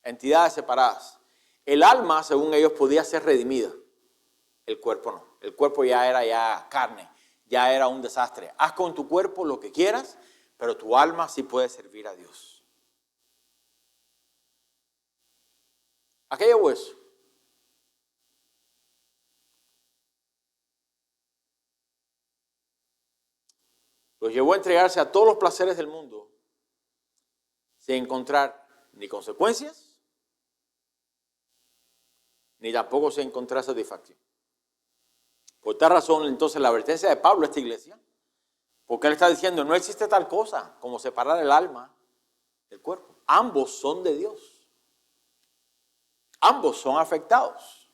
Entidades separadas. El alma, según ellos, podía ser redimida. El cuerpo no. El cuerpo ya era carne, ya era un desastre. Haz con tu cuerpo lo que quieras, pero tu alma sí puede servir a Dios. ¿A qué llevó eso? Los llevó a entregarse a todos los placeres del mundo sin encontrar ni consecuencias, ni tampoco sin encontrar satisfacción. Por tal razón, entonces, la advertencia de Pablo a esta iglesia, porque él está diciendo, no existe tal cosa como separar el alma del cuerpo. Ambos son de Dios. Ambos son afectados.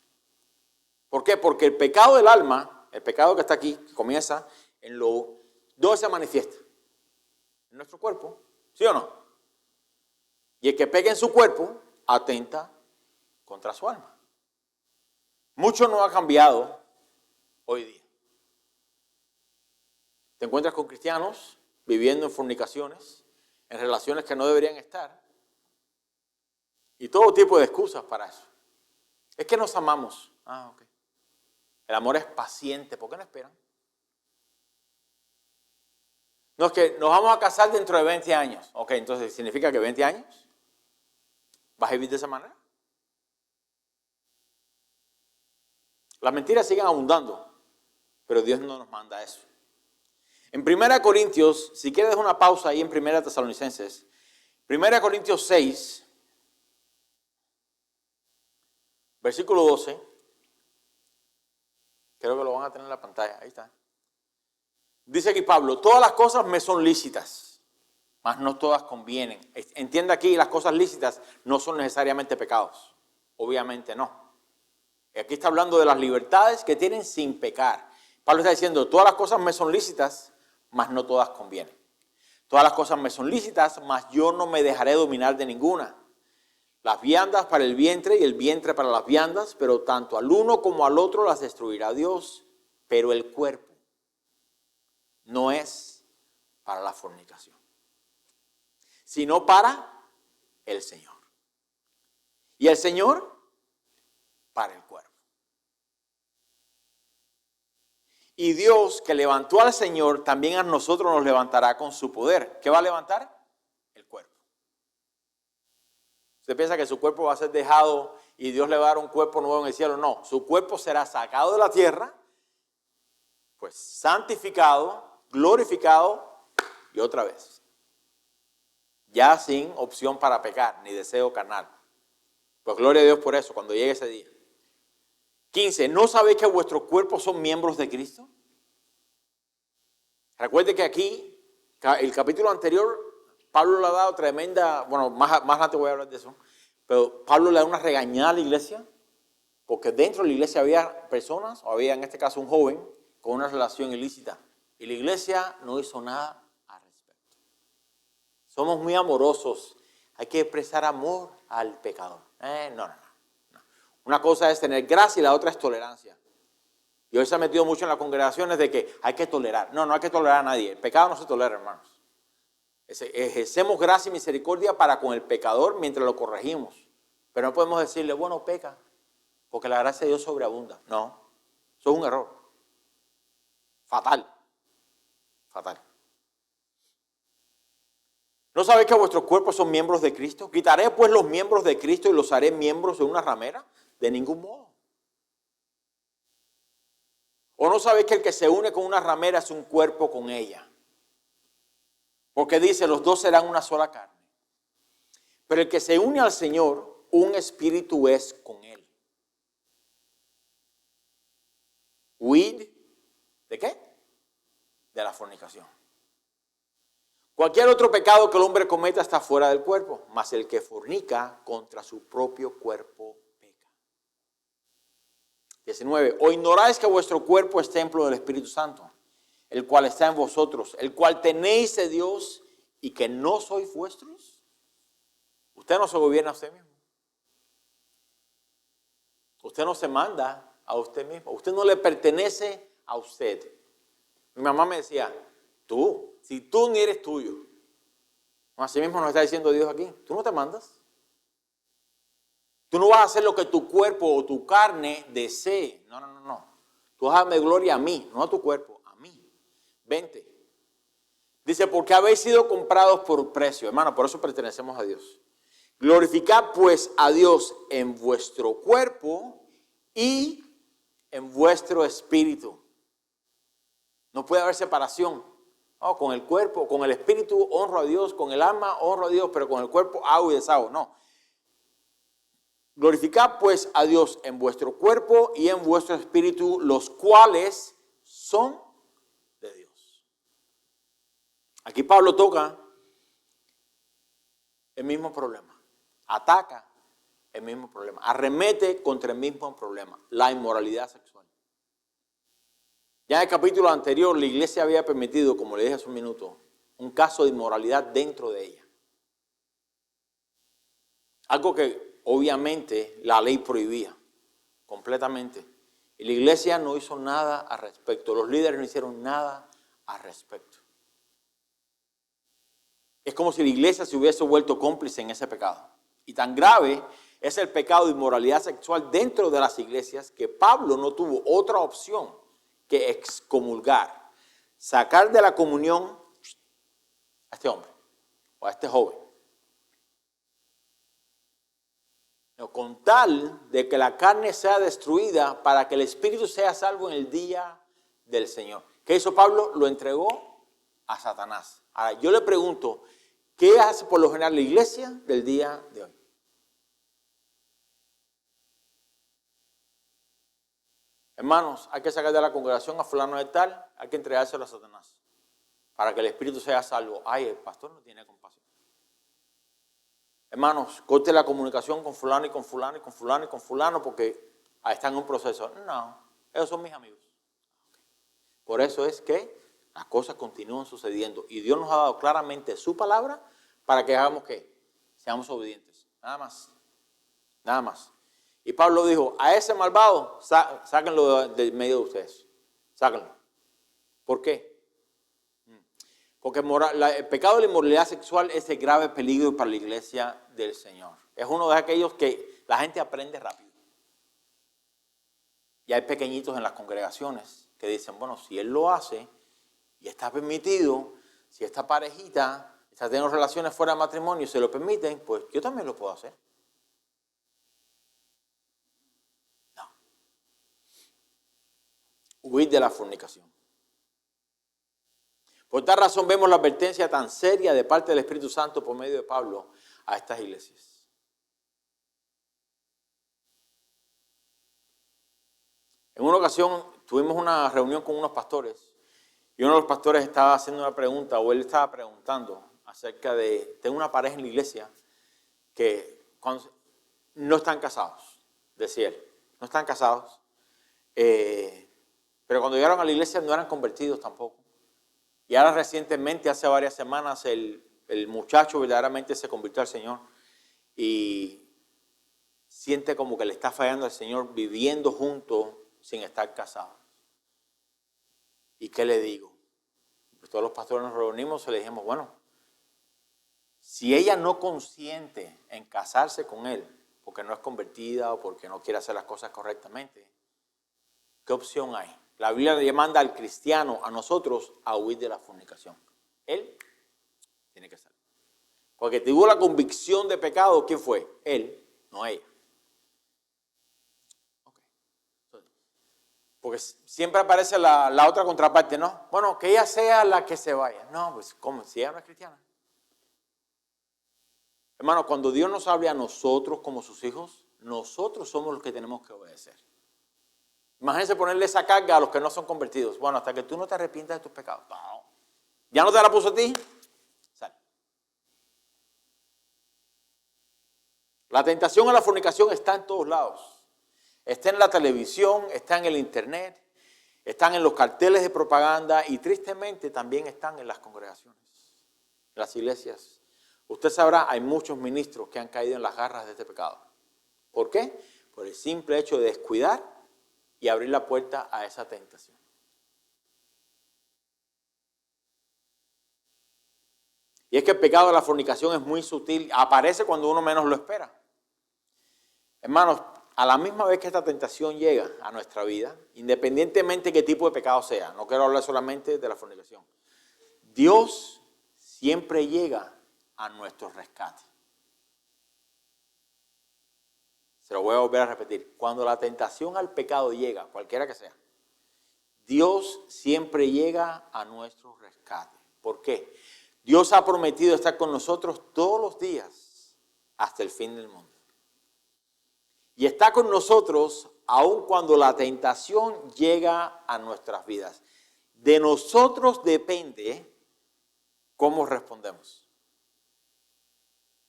¿Por qué? Porque el pecado del alma, el pecado que está aquí, que comienza en ¿dónde se manifiesta? En nuestro cuerpo, ¿sí o no? Y el que peca en su cuerpo, atenta contra su alma. Mucho no ha cambiado hoy día. Te encuentras con cristianos viviendo en fornicaciones, en relaciones que no deberían estar, y todo tipo de excusas para eso. Es que nos amamos. Ah, ok. El amor es paciente. ¿Por qué no esperan? No, es que nos vamos a casar dentro de 20 años. Ok, entonces, ¿significa que 20 años vas a vivir de esa manera? Las mentiras siguen abundando, pero Dios no nos manda eso. En 1 Corintios, si quieres una pausa ahí en 1 Tesalonicenses, 1 Corintios 6, versículo 12, creo que lo van a tener en la pantalla, ahí está. Dice aquí Pablo, todas las cosas me son lícitas, mas no todas convienen. Entienda aquí, las cosas lícitas no son necesariamente pecados, obviamente no. Aquí está hablando de las libertades que tienen sin pecar. Pablo está diciendo, todas las cosas me son lícitas, mas no todas convienen. Todas las cosas me son lícitas, mas yo no me dejaré dominar de ninguna. Las viandas para el vientre y el vientre para las viandas, pero tanto al uno como al otro las destruirá Dios. Pero el cuerpo no es para la fornicación, sino para el Señor. Y el Señor para el cuerpo. Y Dios, que levantó al Señor, también a nosotros nos levantará con su poder. ¿Qué va a levantar? El cuerpo. Usted piensa que su cuerpo va a ser dejado y Dios le va a dar un cuerpo nuevo en el cielo. No, su cuerpo será sacado de la tierra, pues santificado, glorificado y otra vez. Ya sin opción para pecar, ni deseo carnal. Pues gloria a Dios por eso, cuando llegue ese día. 15. ¿No sabéis que vuestros cuerpos son miembros de Cristo? Recuerde que aquí, el capítulo anterior, Pablo le ha dado tremenda, bueno, más adelante voy a hablar de eso, pero Pablo le da una regañada a la iglesia, porque dentro de la iglesia había personas, o había en este caso un joven, con una relación ilícita, y la iglesia no hizo nada al respecto. Somos muy amorosos, hay que expresar amor al pecador. No. Una cosa es tener gracia y la otra es tolerancia. Y hoy se ha metido mucho en las congregaciones de que hay que tolerar. No hay que tolerar a nadie. El pecado no se tolera, hermanos. Ejercemos gracia y misericordia para con el pecador mientras lo corregimos. Pero no podemos decirle, bueno, peca, porque la gracia de Dios sobreabunda. No, eso es un error. Fatal. ¿No sabéis que vuestros cuerpos son miembros de Cristo? ¿Quitaré pues los miembros de Cristo y los haré miembros de una ramera? De ningún modo. ¿O no sabéis que el que se une con una ramera es un cuerpo con ella? Porque dice, los dos serán una sola carne. Pero el que se une al Señor, un espíritu es con él. Huid, ¿de qué? De la fornicación. Cualquier otro pecado que el hombre cometa está fuera del cuerpo, mas el que fornica contra su propio cuerpo peca. 19. ¿O ignoráis que vuestro cuerpo es templo del Espíritu Santo, el cual está en vosotros, el cual tenéis de Dios y que no sois vuestros? Usted no se gobierna a usted mismo. Usted no se manda a usted mismo. Usted no le pertenece a usted. Mi mamá me decía, si tú ni eres tuyo. Así mismo nos está diciendo Dios aquí. Tú no te mandas. Tú no vas a hacer lo que tu cuerpo o tu carne desee. No. Tú vas a darme gloria a mí, no a tu cuerpo, a mí. 20. Dice, porque habéis sido comprados por precio. Hermano, por eso pertenecemos a Dios. Glorificad pues a Dios en vuestro cuerpo y en vuestro espíritu. No puede haber separación. No, con el cuerpo, con el espíritu honro a Dios, con el alma honro a Dios, pero con el cuerpo hago y deshago. No. Glorificad pues a Dios en vuestro cuerpo y en vuestro espíritu, los cuales son de Dios. Aquí Pablo toca el mismo problema. Ataca el mismo problema. Arremete contra el mismo problema. La inmoralidad sexual. Ya en el capítulo anterior la iglesia había permitido, como le dije hace un minuto, un caso de inmoralidad dentro de ella. Algo que obviamente la ley prohibía completamente. Y la iglesia no hizo nada al respecto. Los líderes no hicieron nada al respecto. Es como si la iglesia se hubiese vuelto cómplice en ese pecado. Y tan grave es el pecado de inmoralidad sexual dentro de las iglesias que Pablo no tuvo otra opción que excomulgar, sacar de la comunión a este hombre o a este joven. Con tal de que la carne sea destruida para que el espíritu sea salvo en el día del Señor. ¿Qué hizo Pablo? Lo entregó a Satanás. Ahora, yo le pregunto, ¿qué hace por lo general la iglesia del día de hoy? Hermanos, hay que sacar de la congregación a fulano de tal, hay que entregárselo a Satanás para que el espíritu sea salvo. Ay, el pastor no tiene compasión. Hermanos, corte la comunicación con fulano y con fulano y con fulano y con fulano porque ahí están en un proceso. No, esos son mis amigos. Por eso es que las cosas continúan sucediendo y Dios nos ha dado claramente su palabra para que hagamos ¿qué? Seamos obedientes, nada más. Nada más. Y Pablo dijo, a ese malvado, sáquenlo de medio de ustedes. Sáquenlo. ¿Por qué? Porque el pecado de la inmoralidad sexual es el grave peligro para la iglesia del Señor. Es uno de aquellos que la gente aprende rápido. Y hay pequeñitos en las congregaciones que dicen, bueno, si él lo hace y está permitido, si esta parejita está teniendo relaciones fuera de matrimonio y se lo permiten, pues yo también lo puedo hacer. No. Huir de la fornicación. Por tal razón vemos la advertencia tan seria de parte del Espíritu Santo por medio de Pablo a estas iglesias. En una ocasión tuvimos una reunión con unos pastores y uno de los pastores estaba haciendo una pregunta o él estaba preguntando acerca de, tengo una pareja en la iglesia que no están casados, decía él, no están casados, pero cuando llegaron a la iglesia no eran convertidos tampoco. Y ahora recientemente, hace varias semanas, el muchacho verdaderamente se convirtió al Señor y siente como que le está fallando al Señor viviendo juntos sin estar casados. ¿Y qué le digo? Pues todos los pastores nos reunimos y le dijimos, bueno, si ella no consiente en casarse con él, porque no es convertida o porque no quiere hacer las cosas correctamente, ¿qué opción hay? La Biblia le manda al cristiano, a nosotros, a huir de la fornicación. Él tiene que salir. Porque tuvo la convicción de pecado, ¿quién fue? Él, no ella. Okay. Porque siempre aparece la otra contraparte, ¿no? Bueno, que ella sea la que se vaya. No, pues, ¿cómo? Si ella no es cristiana. Hermano, cuando Dios nos hable a nosotros como sus hijos, nosotros somos los que tenemos que obedecer. Imagínense ponerle esa carga a los que no son convertidos. Bueno, hasta que tú no te arrepientas de tus pecados. No. ¿Ya no te la puso a ti? Sal. La tentación a la fornicación está en todos lados. Está en la televisión, está en el internet, están en los carteles de propaganda y tristemente también están en las congregaciones, en las iglesias. Usted sabrá, hay muchos ministros que han caído en las garras de este pecado. ¿Por qué? Por el simple hecho de descuidar y abrir la puerta a esa tentación. Y es que el pecado de la fornicación es muy sutil, aparece cuando uno menos lo espera. Hermanos, a la misma vez que esta tentación llega a nuestra vida, independientemente de qué tipo de pecado sea, no quiero hablar solamente de la fornicación, Dios siempre llega a nuestro rescate. Se lo voy a volver a repetir. Cuando la tentación al pecado llega, cualquiera que sea, Dios siempre llega a nuestro rescate. ¿Por qué? Dios ha prometido estar con nosotros todos los días hasta el fin del mundo. Y está con nosotros aun cuando la tentación llega a nuestras vidas. De nosotros depende cómo respondemos.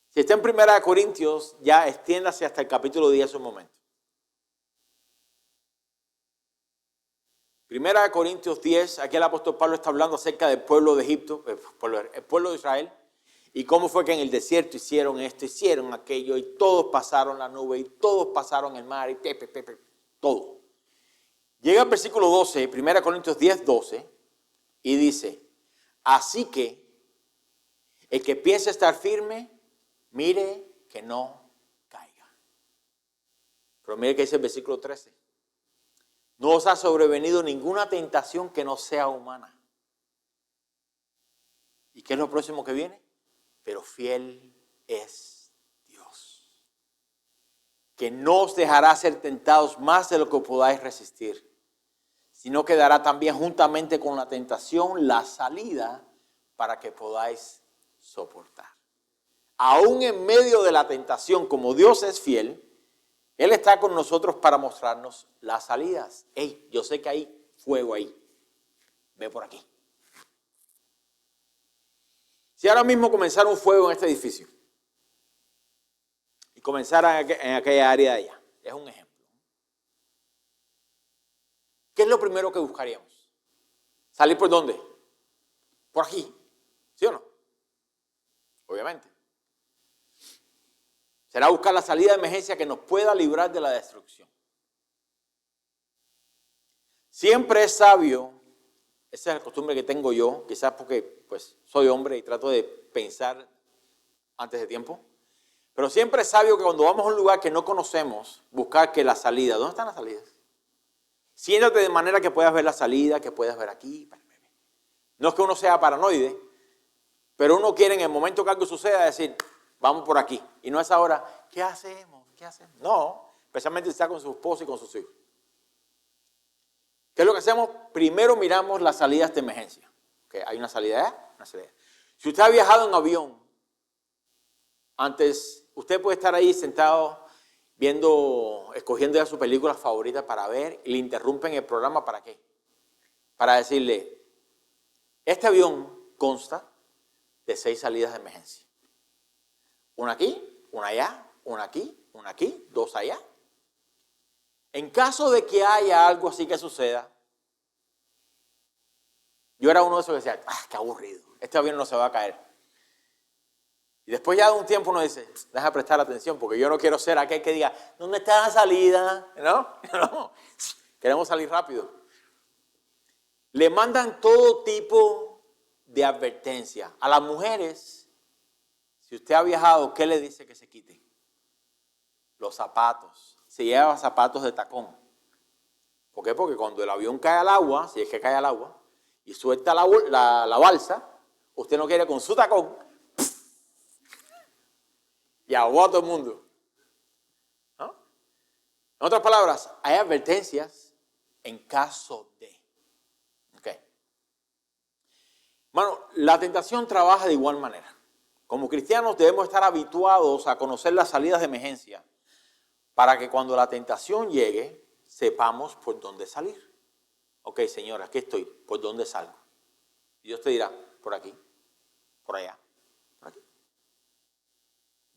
Si está en 1 Corintios, ya extiéndase hasta el capítulo 10 un momento. 1 Corintios 10, aquí el apóstol Pablo está hablando acerca del pueblo de Egipto, el pueblo de Israel, y cómo fue que en el desierto hicieron esto, hicieron aquello, y todos pasaron la nube, y todos pasaron el mar, y todo. Llega el versículo 12, 1 Corintios 10, 12, y dice, así que el que piensa estar firme, mire que no caiga. Pero mire que dice el versículo 13. No os ha sobrevenido ninguna tentación que no sea humana. ¿Y qué es lo próximo que viene? Pero fiel es Dios, que no os dejará ser tentados más de lo que podáis resistir, sino que dará también juntamente con la tentación la salida para que podáis soportar. Aún en medio de la tentación, como Dios es fiel, Él está con nosotros para mostrarnos las salidas. Hey, yo sé que hay fuego ahí. Ve por aquí. Si ahora mismo comenzara un fuego en este edificio y comenzara en aquella área de allá, es un ejemplo. ¿Qué es lo primero que buscaríamos? ¿Salir por dónde? Por aquí. ¿Sí o no? Obviamente. Será buscar la salida de emergencia que nos pueda librar de la destrucción. Siempre es sabio, esa es la costumbre que tengo yo, quizás porque pues, soy hombre y trato de pensar antes de tiempo, pero siempre es sabio que cuando vamos a un lugar que no conocemos, buscar que la salida, ¿dónde están las salidas? Siéntate de manera que puedas ver la salida, que puedas ver aquí. No es que uno sea paranoide, pero uno quiere en el momento que algo suceda decir, vamos por aquí. Y no es ahora, ¿qué hacemos? ¿Qué hacemos? No, especialmente si está con su esposo y con sus hijos. ¿Qué es lo que hacemos? Primero miramos las salidas de emergencia. Okay, hay una salida A, una salida B. Si usted ha viajado en avión, antes, usted puede estar ahí sentado viendo, escogiendo ya su película favorita para ver y le interrumpen el programa, ¿para qué? Para decirle, este avión consta de 6 salidas de emergencia. Una aquí, una allá, una aquí, 2 allá. En caso de que haya algo así que suceda, yo era uno de esos que decía, qué aburrido, este avión no se va a caer. Y después ya de un tiempo uno dice, deja prestar atención, porque yo no quiero ser aquel que diga, ¿dónde está la salida? ¿No? No, queremos salir rápido. Le mandan todo tipo de advertencia. A las mujeres, si usted ha viajado, ¿qué le dice que se quite? Los zapatos. Se lleva zapatos de tacón. ¿Por qué? Porque cuando el avión cae al agua, si es que cae al agua, y suelta la balsa, usted no quiere con su tacón y ahogó a todo el mundo. ¿No? En otras palabras, hay advertencias en caso de. Okay. Bueno, la tentación trabaja de igual manera. Como cristianos debemos estar habituados a conocer las salidas de emergencia para que cuando la tentación llegue, sepamos por dónde salir. Ok, Señor, aquí estoy, ¿por dónde salgo? Y Dios te dirá, por aquí, por allá, por aquí.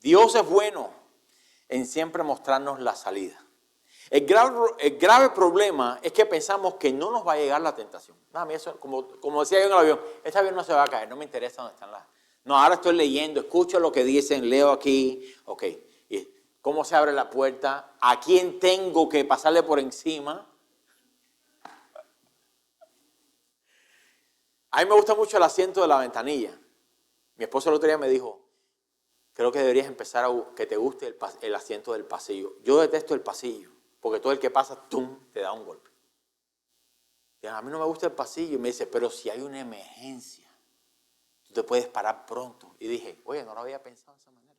Dios es bueno en siempre mostrarnos la salida. El grave problema es que pensamos que no nos va a llegar la tentación. No, a mí eso, como decía yo en el avión, este avión no se va a caer, no me interesa dónde están las... No, ahora estoy leyendo, escucho lo que dicen, leo aquí, ok. ¿Y cómo se abre la puerta? ¿A quién tengo que pasarle por encima? A mí me gusta mucho el asiento de la ventanilla. Mi esposo el otro día me dijo, creo que deberías empezar a que te guste el asiento del pasillo. Yo detesto el pasillo, porque todo el que pasa, ¡tum!, te da un golpe. Y a mí no me gusta el pasillo. Y me dice, pero si hay una emergencia, tú te puedes parar pronto. Y dije, oye, no lo había pensado de esa manera.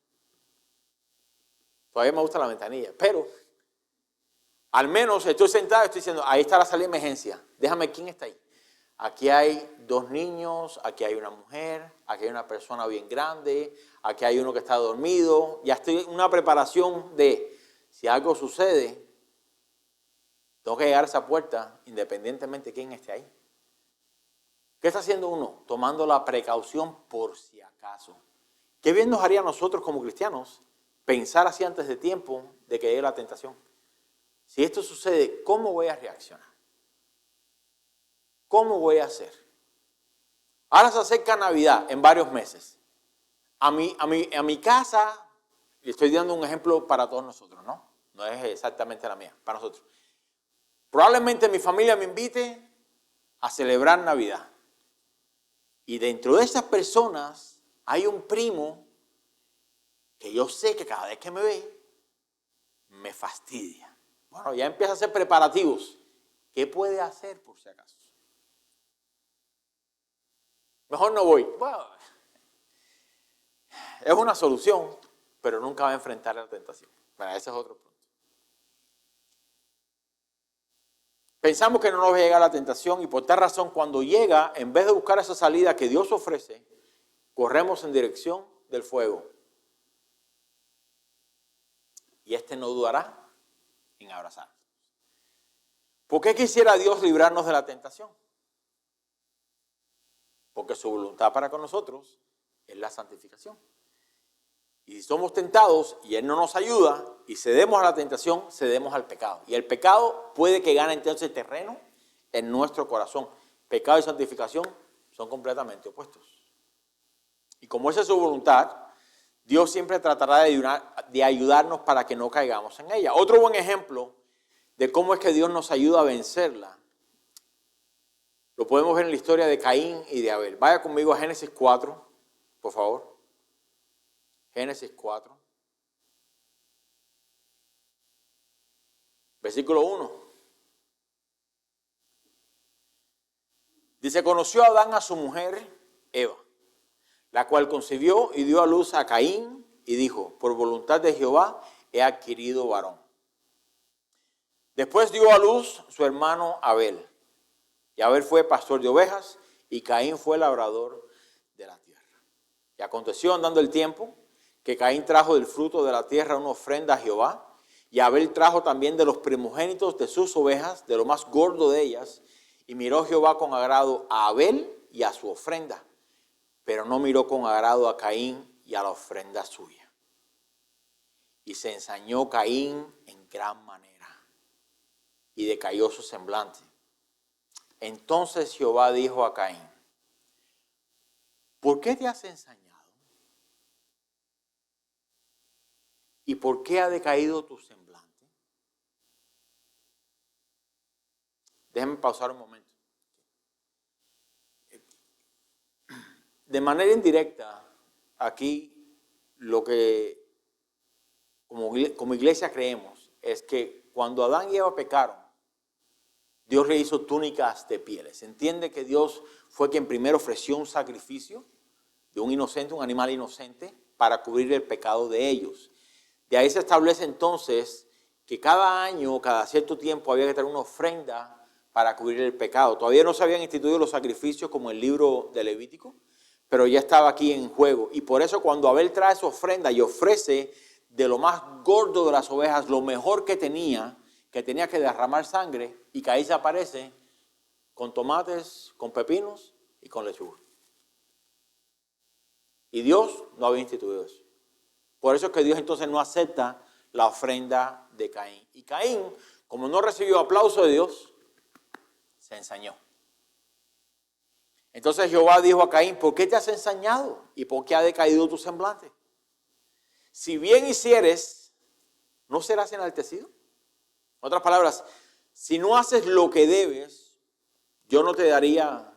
Todavía me gusta la ventanilla, pero al menos estoy sentado y estoy diciendo, ahí está la salida de emergencia. Déjame, ¿quién está ahí? Aquí hay 2 niños, aquí hay una mujer, aquí hay una persona bien grande, aquí hay uno que está dormido. Ya estoy en una preparación de, si algo sucede, tengo que llegar a esa puerta independientemente de quién esté ahí. ¿Qué está haciendo uno? Tomando la precaución por si acaso. ¿Qué bien nos haría a nosotros como cristianos pensar así antes de tiempo de que llegue la tentación? Si esto sucede, ¿cómo voy a reaccionar? ¿Cómo voy a hacer? Ahora se acerca Navidad en varios meses. A mi casa, y estoy dando un ejemplo para todos nosotros, ¿no? No es exactamente la mía, para nosotros. Probablemente mi familia me invite a celebrar Navidad. Y dentro de esas personas hay un primo que yo sé que cada vez que me ve, me fastidia. Bueno, ya empieza a hacer preparativos. ¿Qué puede hacer por si acaso? Mejor no voy. Bueno, es una solución, pero nunca va a enfrentar la tentación. Bueno, ese es otro punto. Pensamos que no nos va a llegar la tentación y por tal razón cuando llega, en vez de buscar esa salida que Dios ofrece, corremos en dirección del fuego. Y este no dudará en abrazarnos. ¿Por qué quisiera Dios librarnos de la tentación? Porque su voluntad para con nosotros es la santificación. Y si somos tentados y Él no nos ayuda y cedemos a la tentación, cedemos al pecado. Y el pecado puede que gane entonces terreno en nuestro corazón. Pecado y santificación son completamente opuestos. Y como esa es su voluntad, Dios siempre tratará de ayudarnos para que no caigamos en ella. Otro buen ejemplo de cómo es que Dios nos ayuda a vencerla, lo podemos ver en la historia de Caín y de Abel. Vaya conmigo a Génesis 4, por favor. Génesis 4. Versículo 1. Dice, conoció Adán a su mujer Eva, la cual concibió y dio a luz a Caín y dijo, por voluntad de Jehová he adquirido varón. Después dio a luz su hermano Abel. Y Abel fue pastor de ovejas y Caín fue labrador de la tierra. Y aconteció andando el tiempo que Caín trajo del fruto de la tierra una ofrenda a Jehová. Y Abel trajo también de los primogénitos de sus ovejas, de lo más gordo de ellas. Y miró Jehová con agrado a Abel y a su ofrenda, pero no miró con agrado a Caín y a la ofrenda suya. Y se ensañó Caín en gran manera, y decayó su semblante. Entonces Jehová dijo a Caín, ¿por qué te has ensañado? ¿Y por qué ha decaído tu semblante? Déjenme pausar un momento. De manera indirecta, aquí lo que como iglesia creemos es que cuando Adán y Eva pecaron, Dios le hizo túnicas de pieles. Se entiende que Dios fue quien primero ofreció un sacrificio de un inocente, un animal inocente, para cubrir el pecado de ellos. De ahí se establece entonces que cada año, cada cierto tiempo, había que traer una ofrenda para cubrir el pecado. Todavía no se habían instituido los sacrificios como el libro de Levítico, pero ya estaba aquí en juego. Y por eso cuando Abel trae su ofrenda y ofrece de lo más gordo de las ovejas, lo mejor que tenía que derramar sangre, y Caín se aparece con tomates, con pepinos y con lechuga. Y Dios no había instituido eso. Por eso es que Dios entonces no acepta la ofrenda de Caín. Y Caín, como no recibió aplauso de Dios, se ensañó. Entonces Jehová dijo a Caín, ¿por qué te has ensañado? ¿Y por qué ha decaído tu semblante? Si bien hicieres, ¿no serás enaltecido? En otras palabras, si no haces lo que debes, yo no te daría,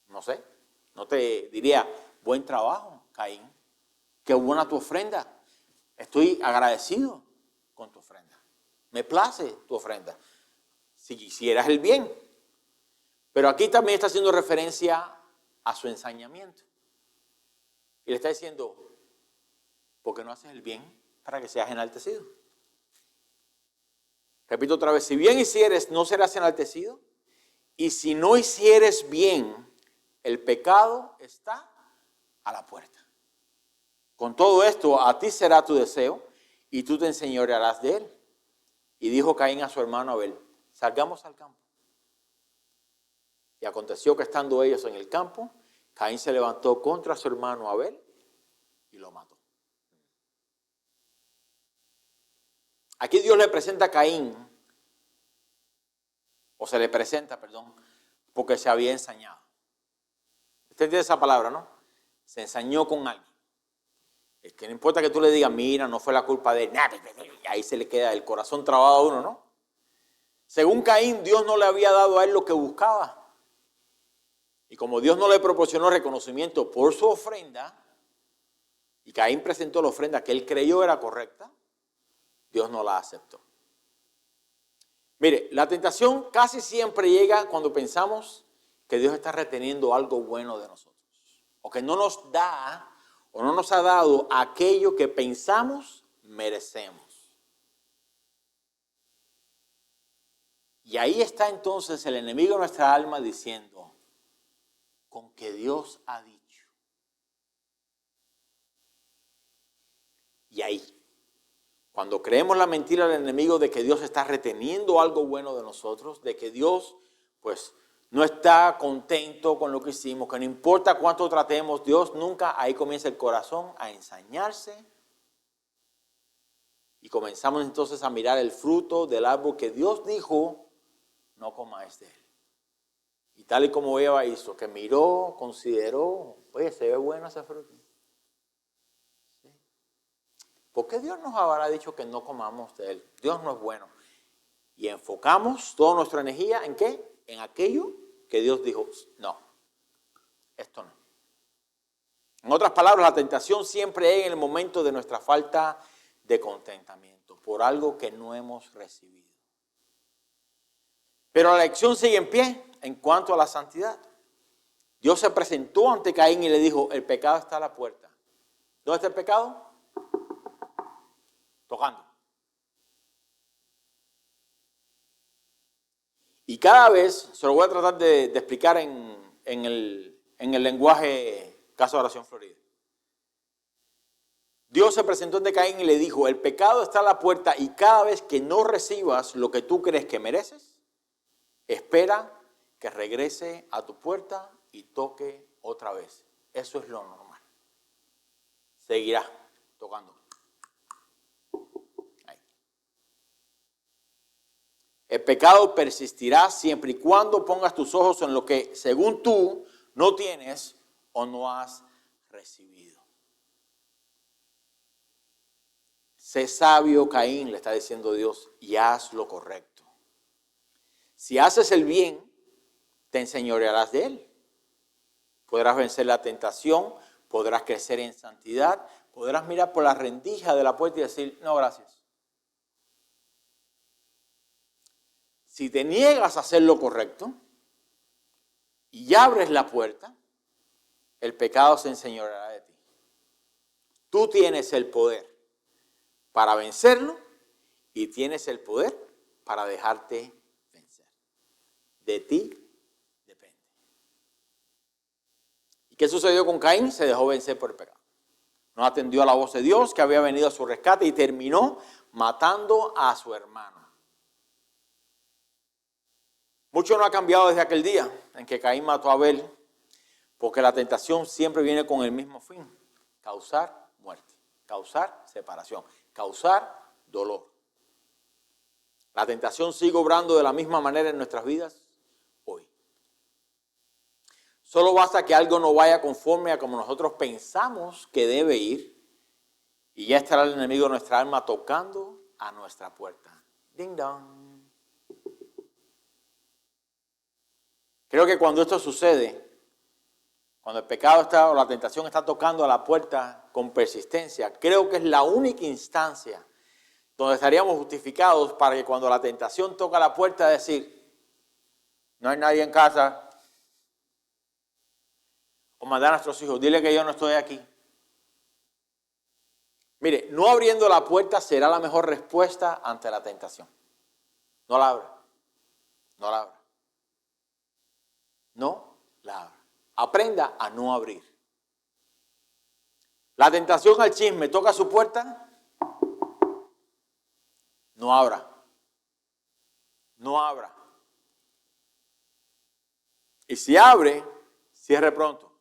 no te diría, buen trabajo, Caín. Qué buena tu ofrenda. Estoy agradecido con tu ofrenda. Me place tu ofrenda. Si quisieras el bien. Pero aquí también está haciendo referencia a su ensañamiento. Y le está diciendo, ¿por qué no haces el bien para que seas enaltecido? Repito otra vez, si bien hicieres, no serás enaltecido. Y si no hicieres bien, el pecado está a la puerta. Con todo esto, a ti será tu deseo y tú te enseñorearás de él. Y dijo Caín a su hermano Abel, salgamos al campo. Y aconteció que estando ellos en el campo, Caín se levantó contra su hermano Abel y lo mató. Aquí Dios le presenta a Caín, o se le presenta, perdón, porque se había ensañado. Usted entiende esa palabra, ¿no? Se ensañó con alguien. Es que no importa que tú le digas, mira, no fue la culpa de él, ahí se le queda el corazón trabado a uno, ¿no? Según Caín, Dios no le había dado a él lo que buscaba. Y como Dios no le proporcionó reconocimiento por su ofrenda, y Caín presentó la ofrenda que él creyó era correcta, Dios no la aceptó. Mire, la tentación casi siempre llega cuando pensamos que Dios está reteniendo algo bueno de nosotros, o que no nos da o no nos ha dado aquello que pensamos merecemos. Y ahí está entonces el enemigo de nuestra alma diciendo, con que Dios ha dicho. Y ahí, cuando creemos la mentira del enemigo de que Dios está reteniendo algo bueno de nosotros, de que Dios pues no está contento con lo que hicimos, que no importa cuánto tratemos, Dios nunca, ahí comienza el corazón a ensañarse y comenzamos entonces a mirar el fruto del árbol que Dios dijo, no comáis de él. Y tal y como Eva hizo, que miró, consideró, oye, se ve bueno ese fruto. ¿por qué Dios nos habrá dicho que no comamos de él? Dios no es bueno. Y enfocamos toda nuestra energía ¿en qué? En aquello que Dios dijo, no, esto no. En otras palabras, la tentación siempre es en el momento de nuestra falta de contentamiento, por algo que no hemos recibido. Pero la lección sigue en pie en cuanto a la santidad. Dios se presentó ante Caín y le dijo, el pecado está a la puerta. ¿Dónde está el pecado? Tocando. Y cada vez, se lo voy a tratar de explicar en el lenguaje Casa de Oración Florida. Dios se presentó ante Caín y le dijo, el pecado está a la puerta y cada vez que no recibas lo que tú crees que mereces, espera que regrese a tu puerta y toque otra vez. Eso es lo normal. Seguirá tocando. Ahí. El pecado persistirá siempre y cuando pongas tus ojos en lo que, según tú, no tienes o no has recibido. Sé sabio, Caín, le está diciendo Dios, y haz lo correcto. Si haces el bien, te enseñorearás de él. Podrás vencer la tentación, podrás crecer en santidad, podrás mirar por la rendija de la puerta y decir, no, gracias. Si te niegas a hacer lo correcto y abres la puerta, el pecado se enseñoreará de ti. Tú tienes el poder para vencerlo y tienes el poder para dejarte vencer. De ti depende. ¿Y qué sucedió con Caín? Se dejó vencer por el pecado. No atendió a la voz de Dios que había venido a su rescate y terminó matando a su hermano. Mucho no ha cambiado desde aquel día en que Caín mató a Abel, porque la tentación siempre viene con el mismo fin: causar muerte, causar separación, causar dolor. La tentación sigue obrando de la misma manera en nuestras vidas hoy. Solo basta que algo no vaya conforme a como nosotros pensamos que debe ir y ya estará el enemigo de nuestra alma tocando a nuestra puerta. Ding dong. Creo que cuando esto sucede, cuando el pecado está o la tentación está tocando a la puerta con persistencia, creo que es la única instancia donde estaríamos justificados para que cuando la tentación toca la puerta decir, no hay nadie en casa, o mandar a nuestros hijos, dile que yo no estoy aquí. Mire, no abriendo la puerta será la mejor respuesta ante la tentación. No la abra. No la abra. No la abra. Aprenda a no abrir. La tentación al chisme toca su puerta. No abra. No abra. Y si abre, cierre pronto.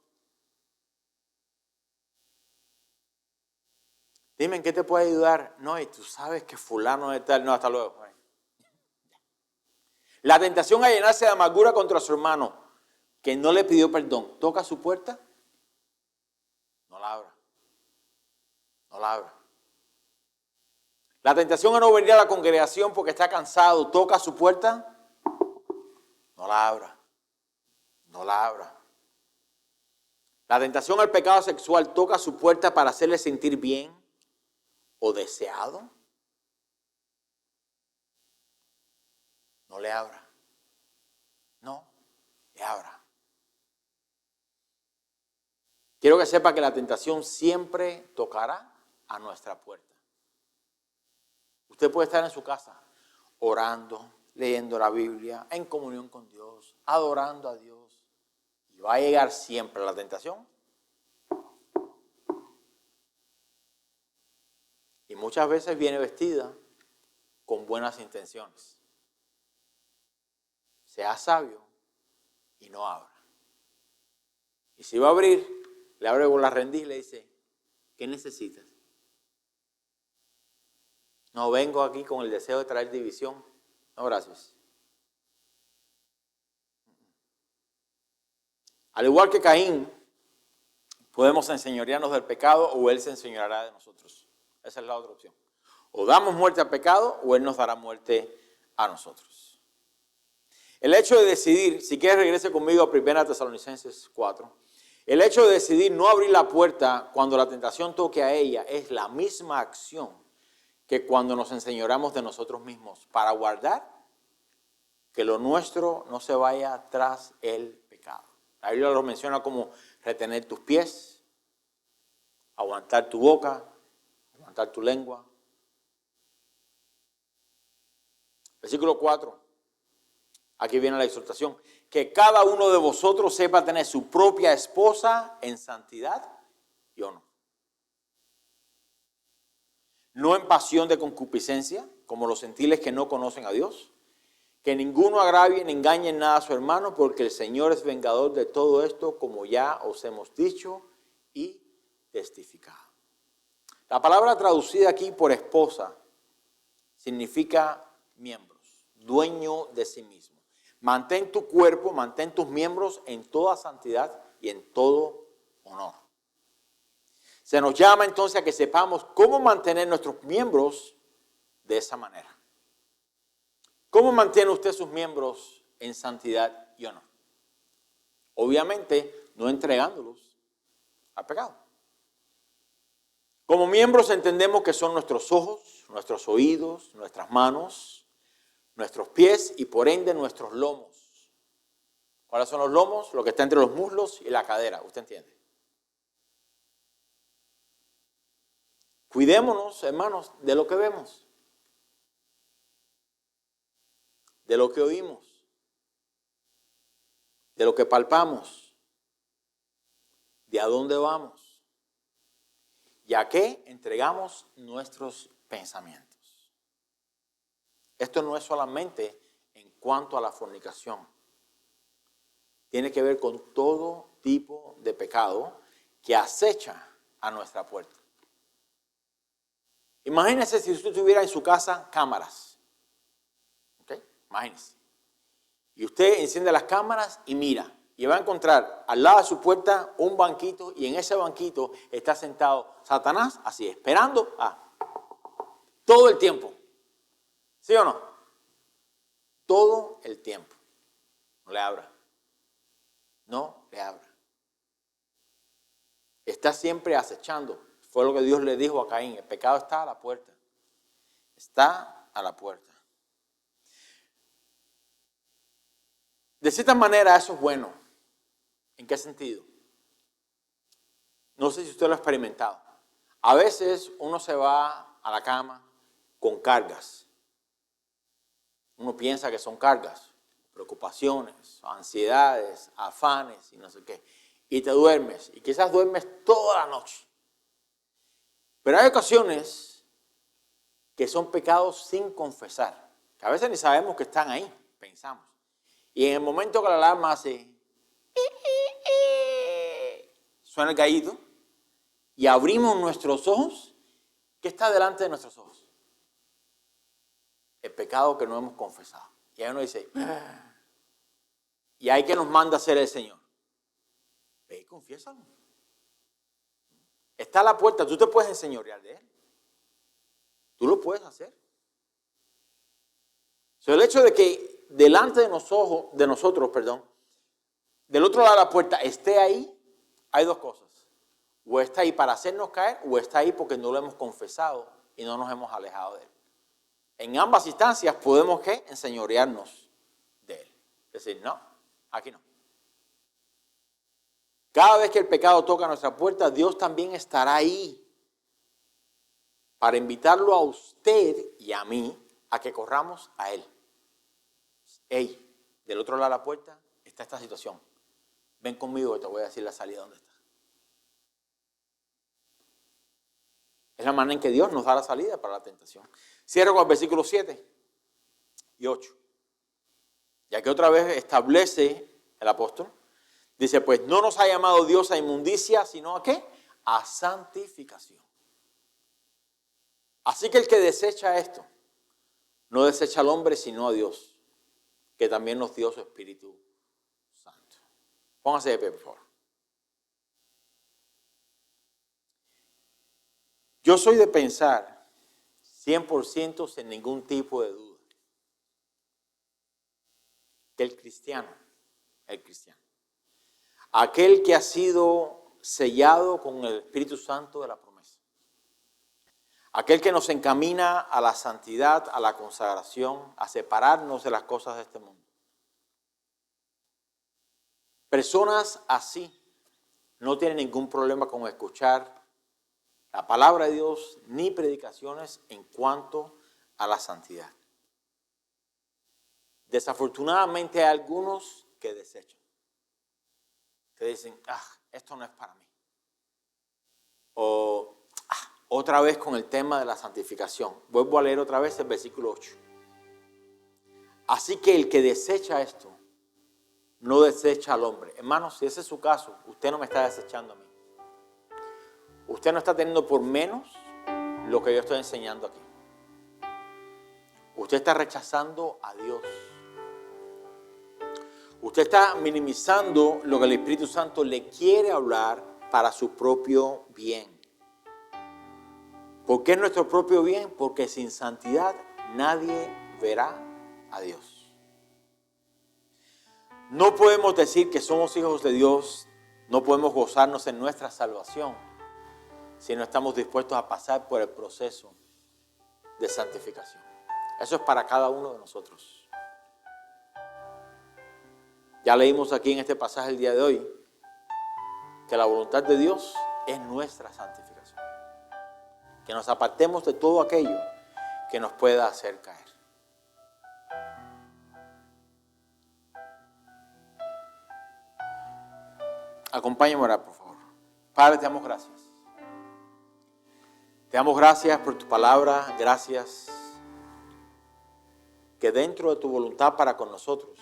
Dime en qué te puede ayudar. No, y tú sabes que fulano de tal. No, hasta luego. La tentación a llenarse de amargura contra su hermano, que no le pidió perdón, toca su puerta. No la abra. No la abra. La tentación a no venir a la congregación porque está cansado, toca su puerta. No la abra. No la abra. La tentación al pecado sexual toca su puerta para hacerle sentir bien o deseado. No le abra. No le abra. Quiero que sepa que la tentación siempre tocará a nuestra puerta. Usted puede estar en su casa orando, leyendo la Biblia, en comunión con Dios, adorando a Dios. Y va a llegar siempre la tentación. Y muchas veces viene vestida con buenas intenciones. Sea sabio y no abra. Y si va a abrir, le abre con la rendija y le dice, ¿qué necesitas? No vengo aquí con el deseo de traer división. No, gracias. Al igual que Caín, podemos enseñorearnos del pecado o él se enseñoreará de nosotros. Esa es la otra opción. O damos muerte al pecado o Él nos dará muerte a nosotros. El hecho de decidir, si quieres regrese conmigo a 1 Tesalonicenses 4, el hecho de decidir no abrir la puerta cuando la tentación toque a ella es la misma acción que cuando nos enseñoramos de nosotros mismos para guardar que lo nuestro no se vaya tras el pecado. La Biblia lo menciona como retener tus pies, aguantar tu boca, aguantar tu lengua. Versículo 4. Aquí viene la exhortación. Que cada uno de vosotros sepa tener su propia esposa en santidad y honor. No en pasión de concupiscencia, como los gentiles que no conocen a Dios. Que ninguno agravie ni engañe en nada a su hermano, porque el Señor es vengador de todo esto, como ya os hemos dicho y testificado. La palabra traducida aquí por esposa significa miembros, dueño de sí mismo. Mantén tu cuerpo, mantén tus miembros en toda santidad y en todo honor. Se nos llama entonces a que sepamos cómo mantener nuestros miembros de esa manera. ¿Cómo mantiene usted sus miembros en santidad y honor? Obviamente, no entregándolos al pecado. Como miembros entendemos que son nuestros ojos, nuestros oídos, nuestras manos, nuestros pies y por ende nuestros lomos. ¿Cuáles son los lomos? Lo que está entre los muslos y la cadera, ¿usted entiende? Cuidémonos, hermanos, de lo que vemos, de lo que oímos, de lo que palpamos, de a dónde vamos, y a qué entregamos nuestros pensamientos. Esto no es solamente en cuanto a la fornicación. Tiene que ver con todo tipo de pecado que acecha a nuestra puerta. Imagínese si usted tuviera en su casa cámaras. ¿Ok? Imagínese. Y usted enciende las cámaras y mira. Y va a encontrar al lado de su puerta un banquito y en ese banquito está sentado Satanás, así, esperando todo el tiempo. ¿Sí o no? Todo el tiempo. No le abra. No le abra. Está siempre acechando. Fue lo que Dios le dijo a Caín. El pecado está a la puerta. Está a la puerta. De cierta manera eso es bueno. ¿En qué sentido? No sé si usted lo ha experimentado. A veces uno se va a la cama con cargas. Uno piensa que son cargas, preocupaciones, ansiedades, afanes y no sé qué. Y te duermes. Y quizás duermes toda la noche. Pero hay ocasiones que son pecados sin confesar. Que a veces ni sabemos que están ahí, pensamos. Y en el momento que la alarma hace, suena el gallito, y abrimos nuestros ojos, ¿qué está delante de nuestros ojos? El pecado que no hemos confesado. Y ahí uno dice, ¿y ahí qué nos manda hacer el Señor? Ve y confiésalo. Está a la puerta, tú te puedes enseñorear de Él. Tú lo puedes hacer. El hecho de que delante de nosotros, del otro lado de la puerta esté ahí, hay dos cosas. O está ahí para hacernos caer, o está ahí porque no lo hemos confesado y no nos hemos alejado de Él. En ambas instancias podemos, ¿qué? Enseñorearnos de Él. Es decir, no, aquí no. Cada vez que el pecado toca nuestra puerta, Dios también estará ahí para invitarlo a usted y a mí a que corramos a Él. Hey, del otro lado de la puerta está esta situación. Ven conmigo que te voy a decir la salida donde está. Es la manera en que Dios nos da la salida para la tentación. Cierro con el versículo 7 y 8. Ya que otra vez establece el apóstol. Dice, pues no nos ha llamado Dios a inmundicia, sino ¿a qué? A santificación. Así que el que desecha esto, no desecha al hombre, sino a Dios, que también nos dio su Espíritu Santo. Póngase de pie, por favor. Yo soy de pensar 100% sin ningún tipo de duda que el cristiano, aquel que ha sido sellado con el Espíritu Santo de la promesa, aquel que nos encamina a la santidad, a la consagración, a separarnos de las cosas de este mundo. Personas así no tienen ningún problema con escuchar la palabra de Dios ni predicaciones en cuanto a la santidad. Desafortunadamente hay algunos que desechan, que dicen, esto no es para mí. O otra vez con el tema de la santificación. Vuelvo a leer otra vez el versículo 8. Así que el que desecha esto, no desecha al hombre. Hermanos, si ese es su caso, usted no me está desechando a mí. Usted no está teniendo por menos lo que yo estoy enseñando aquí. Usted está rechazando a Dios. Usted está minimizando lo que el Espíritu Santo le quiere hablar para su propio bien. ¿Por qué es nuestro propio bien? Porque sin santidad nadie verá a Dios. No podemos decir que somos hijos de Dios, no podemos gozarnos en nuestra salvación si no estamos dispuestos a pasar por el proceso de santificación. Eso es para cada uno de nosotros. Ya leímos aquí en este pasaje el día de hoy que la voluntad de Dios es nuestra santificación. Que nos apartemos de todo aquello que nos pueda hacer caer. Acompáñame a orar, por favor. Padre, te damos gracias. Te damos gracias por tu palabra. Gracias que dentro de tu voluntad para con nosotros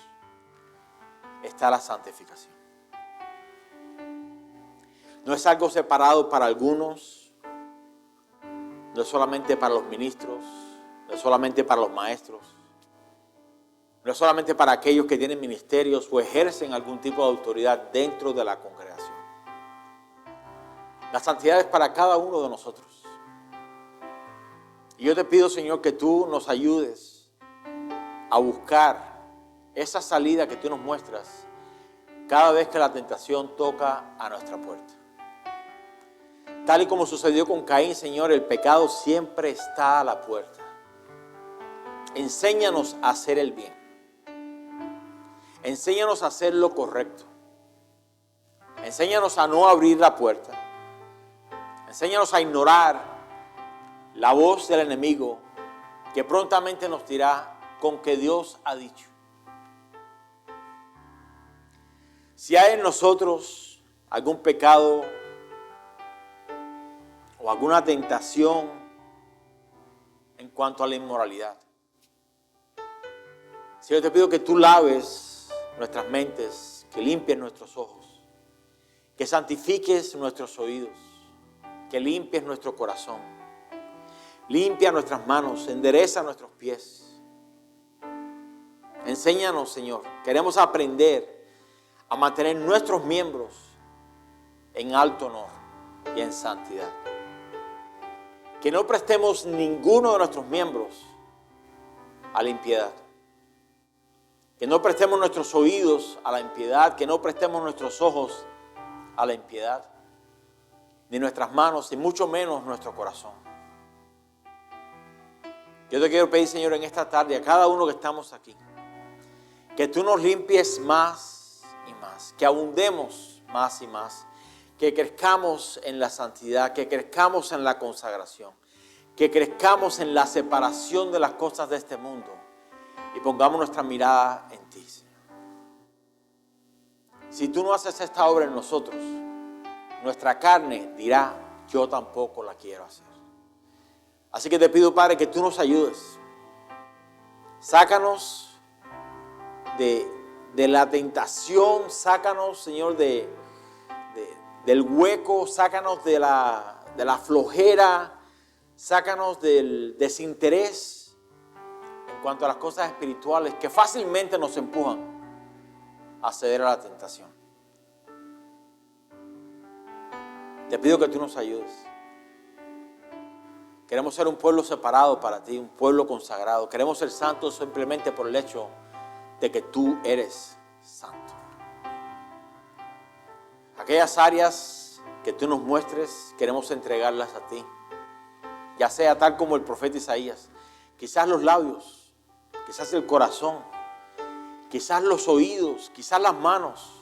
está la santificación. No es algo separado para algunos. No es solamente para los ministros. No es solamente para los maestros. No es solamente para aquellos que tienen ministerios o ejercen algún tipo de autoridad dentro de la congregación. La santidad es para cada uno de nosotros. Y yo te pido, Señor, que tú nos ayudes a buscar esa salida que tú nos muestras cada vez que la tentación toca a nuestra puerta. Tal y como sucedió con Caín, Señor, el pecado siempre está a la puerta. Enséñanos a hacer el bien. Enséñanos a hacer lo correcto. Enséñanos a no abrir la puerta. Enséñanos a ignorar la voz del enemigo que prontamente nos dirá con que Dios ha dicho. Si hay en nosotros algún pecado o alguna tentación en cuanto a la inmoralidad, Señor, te pido que tú laves nuestras mentes, que limpies nuestros ojos, que santifiques nuestros oídos, que limpies nuestro corazón, limpia nuestras manos, endereza nuestros pies. Enséñanos, Señor, queremos aprender a mantener nuestros miembros en alto honor y en santidad. Que no prestemos ninguno de nuestros miembros a la impiedad. Que no prestemos nuestros oídos a la impiedad, que no prestemos nuestros ojos a la impiedad, ni nuestras manos, y mucho menos nuestro corazón. Yo te quiero pedir, Señor, en esta tarde, a cada uno que estamos aquí, que tú nos limpies más y más, que abundemos más y más, que crezcamos en la santidad, que crezcamos en la consagración, que crezcamos en la separación de las cosas de este mundo y pongamos nuestra mirada en ti, Señor. Si tú no haces esta obra en nosotros, nuestra carne dirá, yo tampoco la quiero hacer. Así que te pido, Padre, que tú nos ayudes. Sácanos de la tentación, sácanos, Señor, del hueco, sácanos de la flojera, sácanos del desinterés en cuanto a las cosas espirituales que fácilmente nos empujan a ceder a la tentación. Te pido que tú nos ayudes. Queremos ser un pueblo separado para ti, un pueblo consagrado. Queremos ser santos simplemente por el hecho de que tú eres santo. Aquellas áreas que tú nos muestres, queremos entregarlas a ti. Ya sea tal como el profeta Isaías, quizás los labios, quizás el corazón, quizás los oídos, quizás las manos,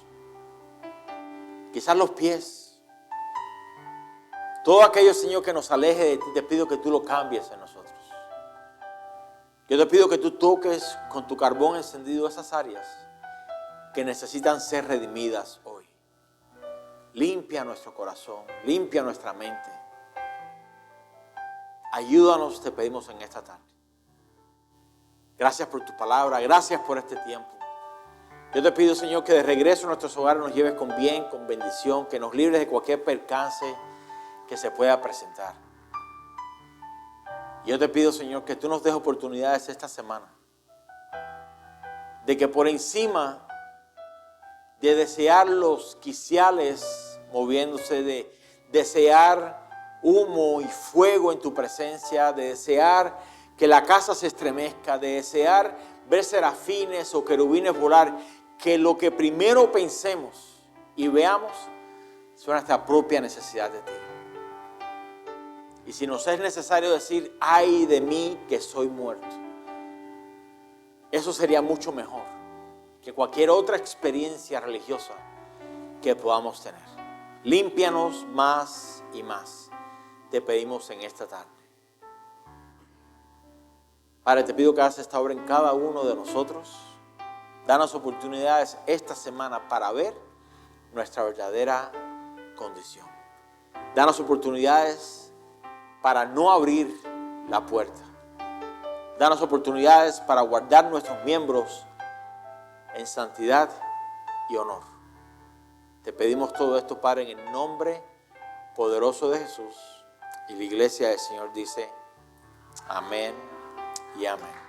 quizás los pies. Todo aquello, Señor, que nos aleje de ti, te pido que tú lo cambies en nosotros. Yo te pido que tú toques con tu carbón encendido esas áreas que necesitan ser redimidas hoy. Limpia nuestro corazón, limpia nuestra mente. Ayúdanos, te pedimos en esta tarde. Gracias por tu palabra, gracias por este tiempo. Yo te pido, Señor, que de regreso a nuestros hogares nos lleves con bien, con bendición, que nos libres de cualquier percance que se pueda presentar. Yo te pido, Señor, que tú nos des oportunidades esta semana de que por encima de desear los quiciales moviéndose, de desear humo y fuego en tu presencia, de desear que la casa se estremezca, de desear ver serafines o querubines volar, que lo que primero pensemos y veamos sea nuestra propia necesidad de ti. Y si nos es necesario decir, ay de mí que soy muerto, eso sería mucho mejor que cualquier otra experiencia religiosa que podamos tener. Límpianos más y más, te pedimos en esta tarde. Padre, te pido que hagas esta obra en cada uno de nosotros. Danos oportunidades esta semana para ver nuestra verdadera condición. Danos oportunidades para no abrir la puerta. Danos oportunidades para guardar nuestros miembros en santidad y honor. Te pedimos todo esto, Padre, en el nombre poderoso de Jesús. Y la iglesia del Señor dice, amén y amén.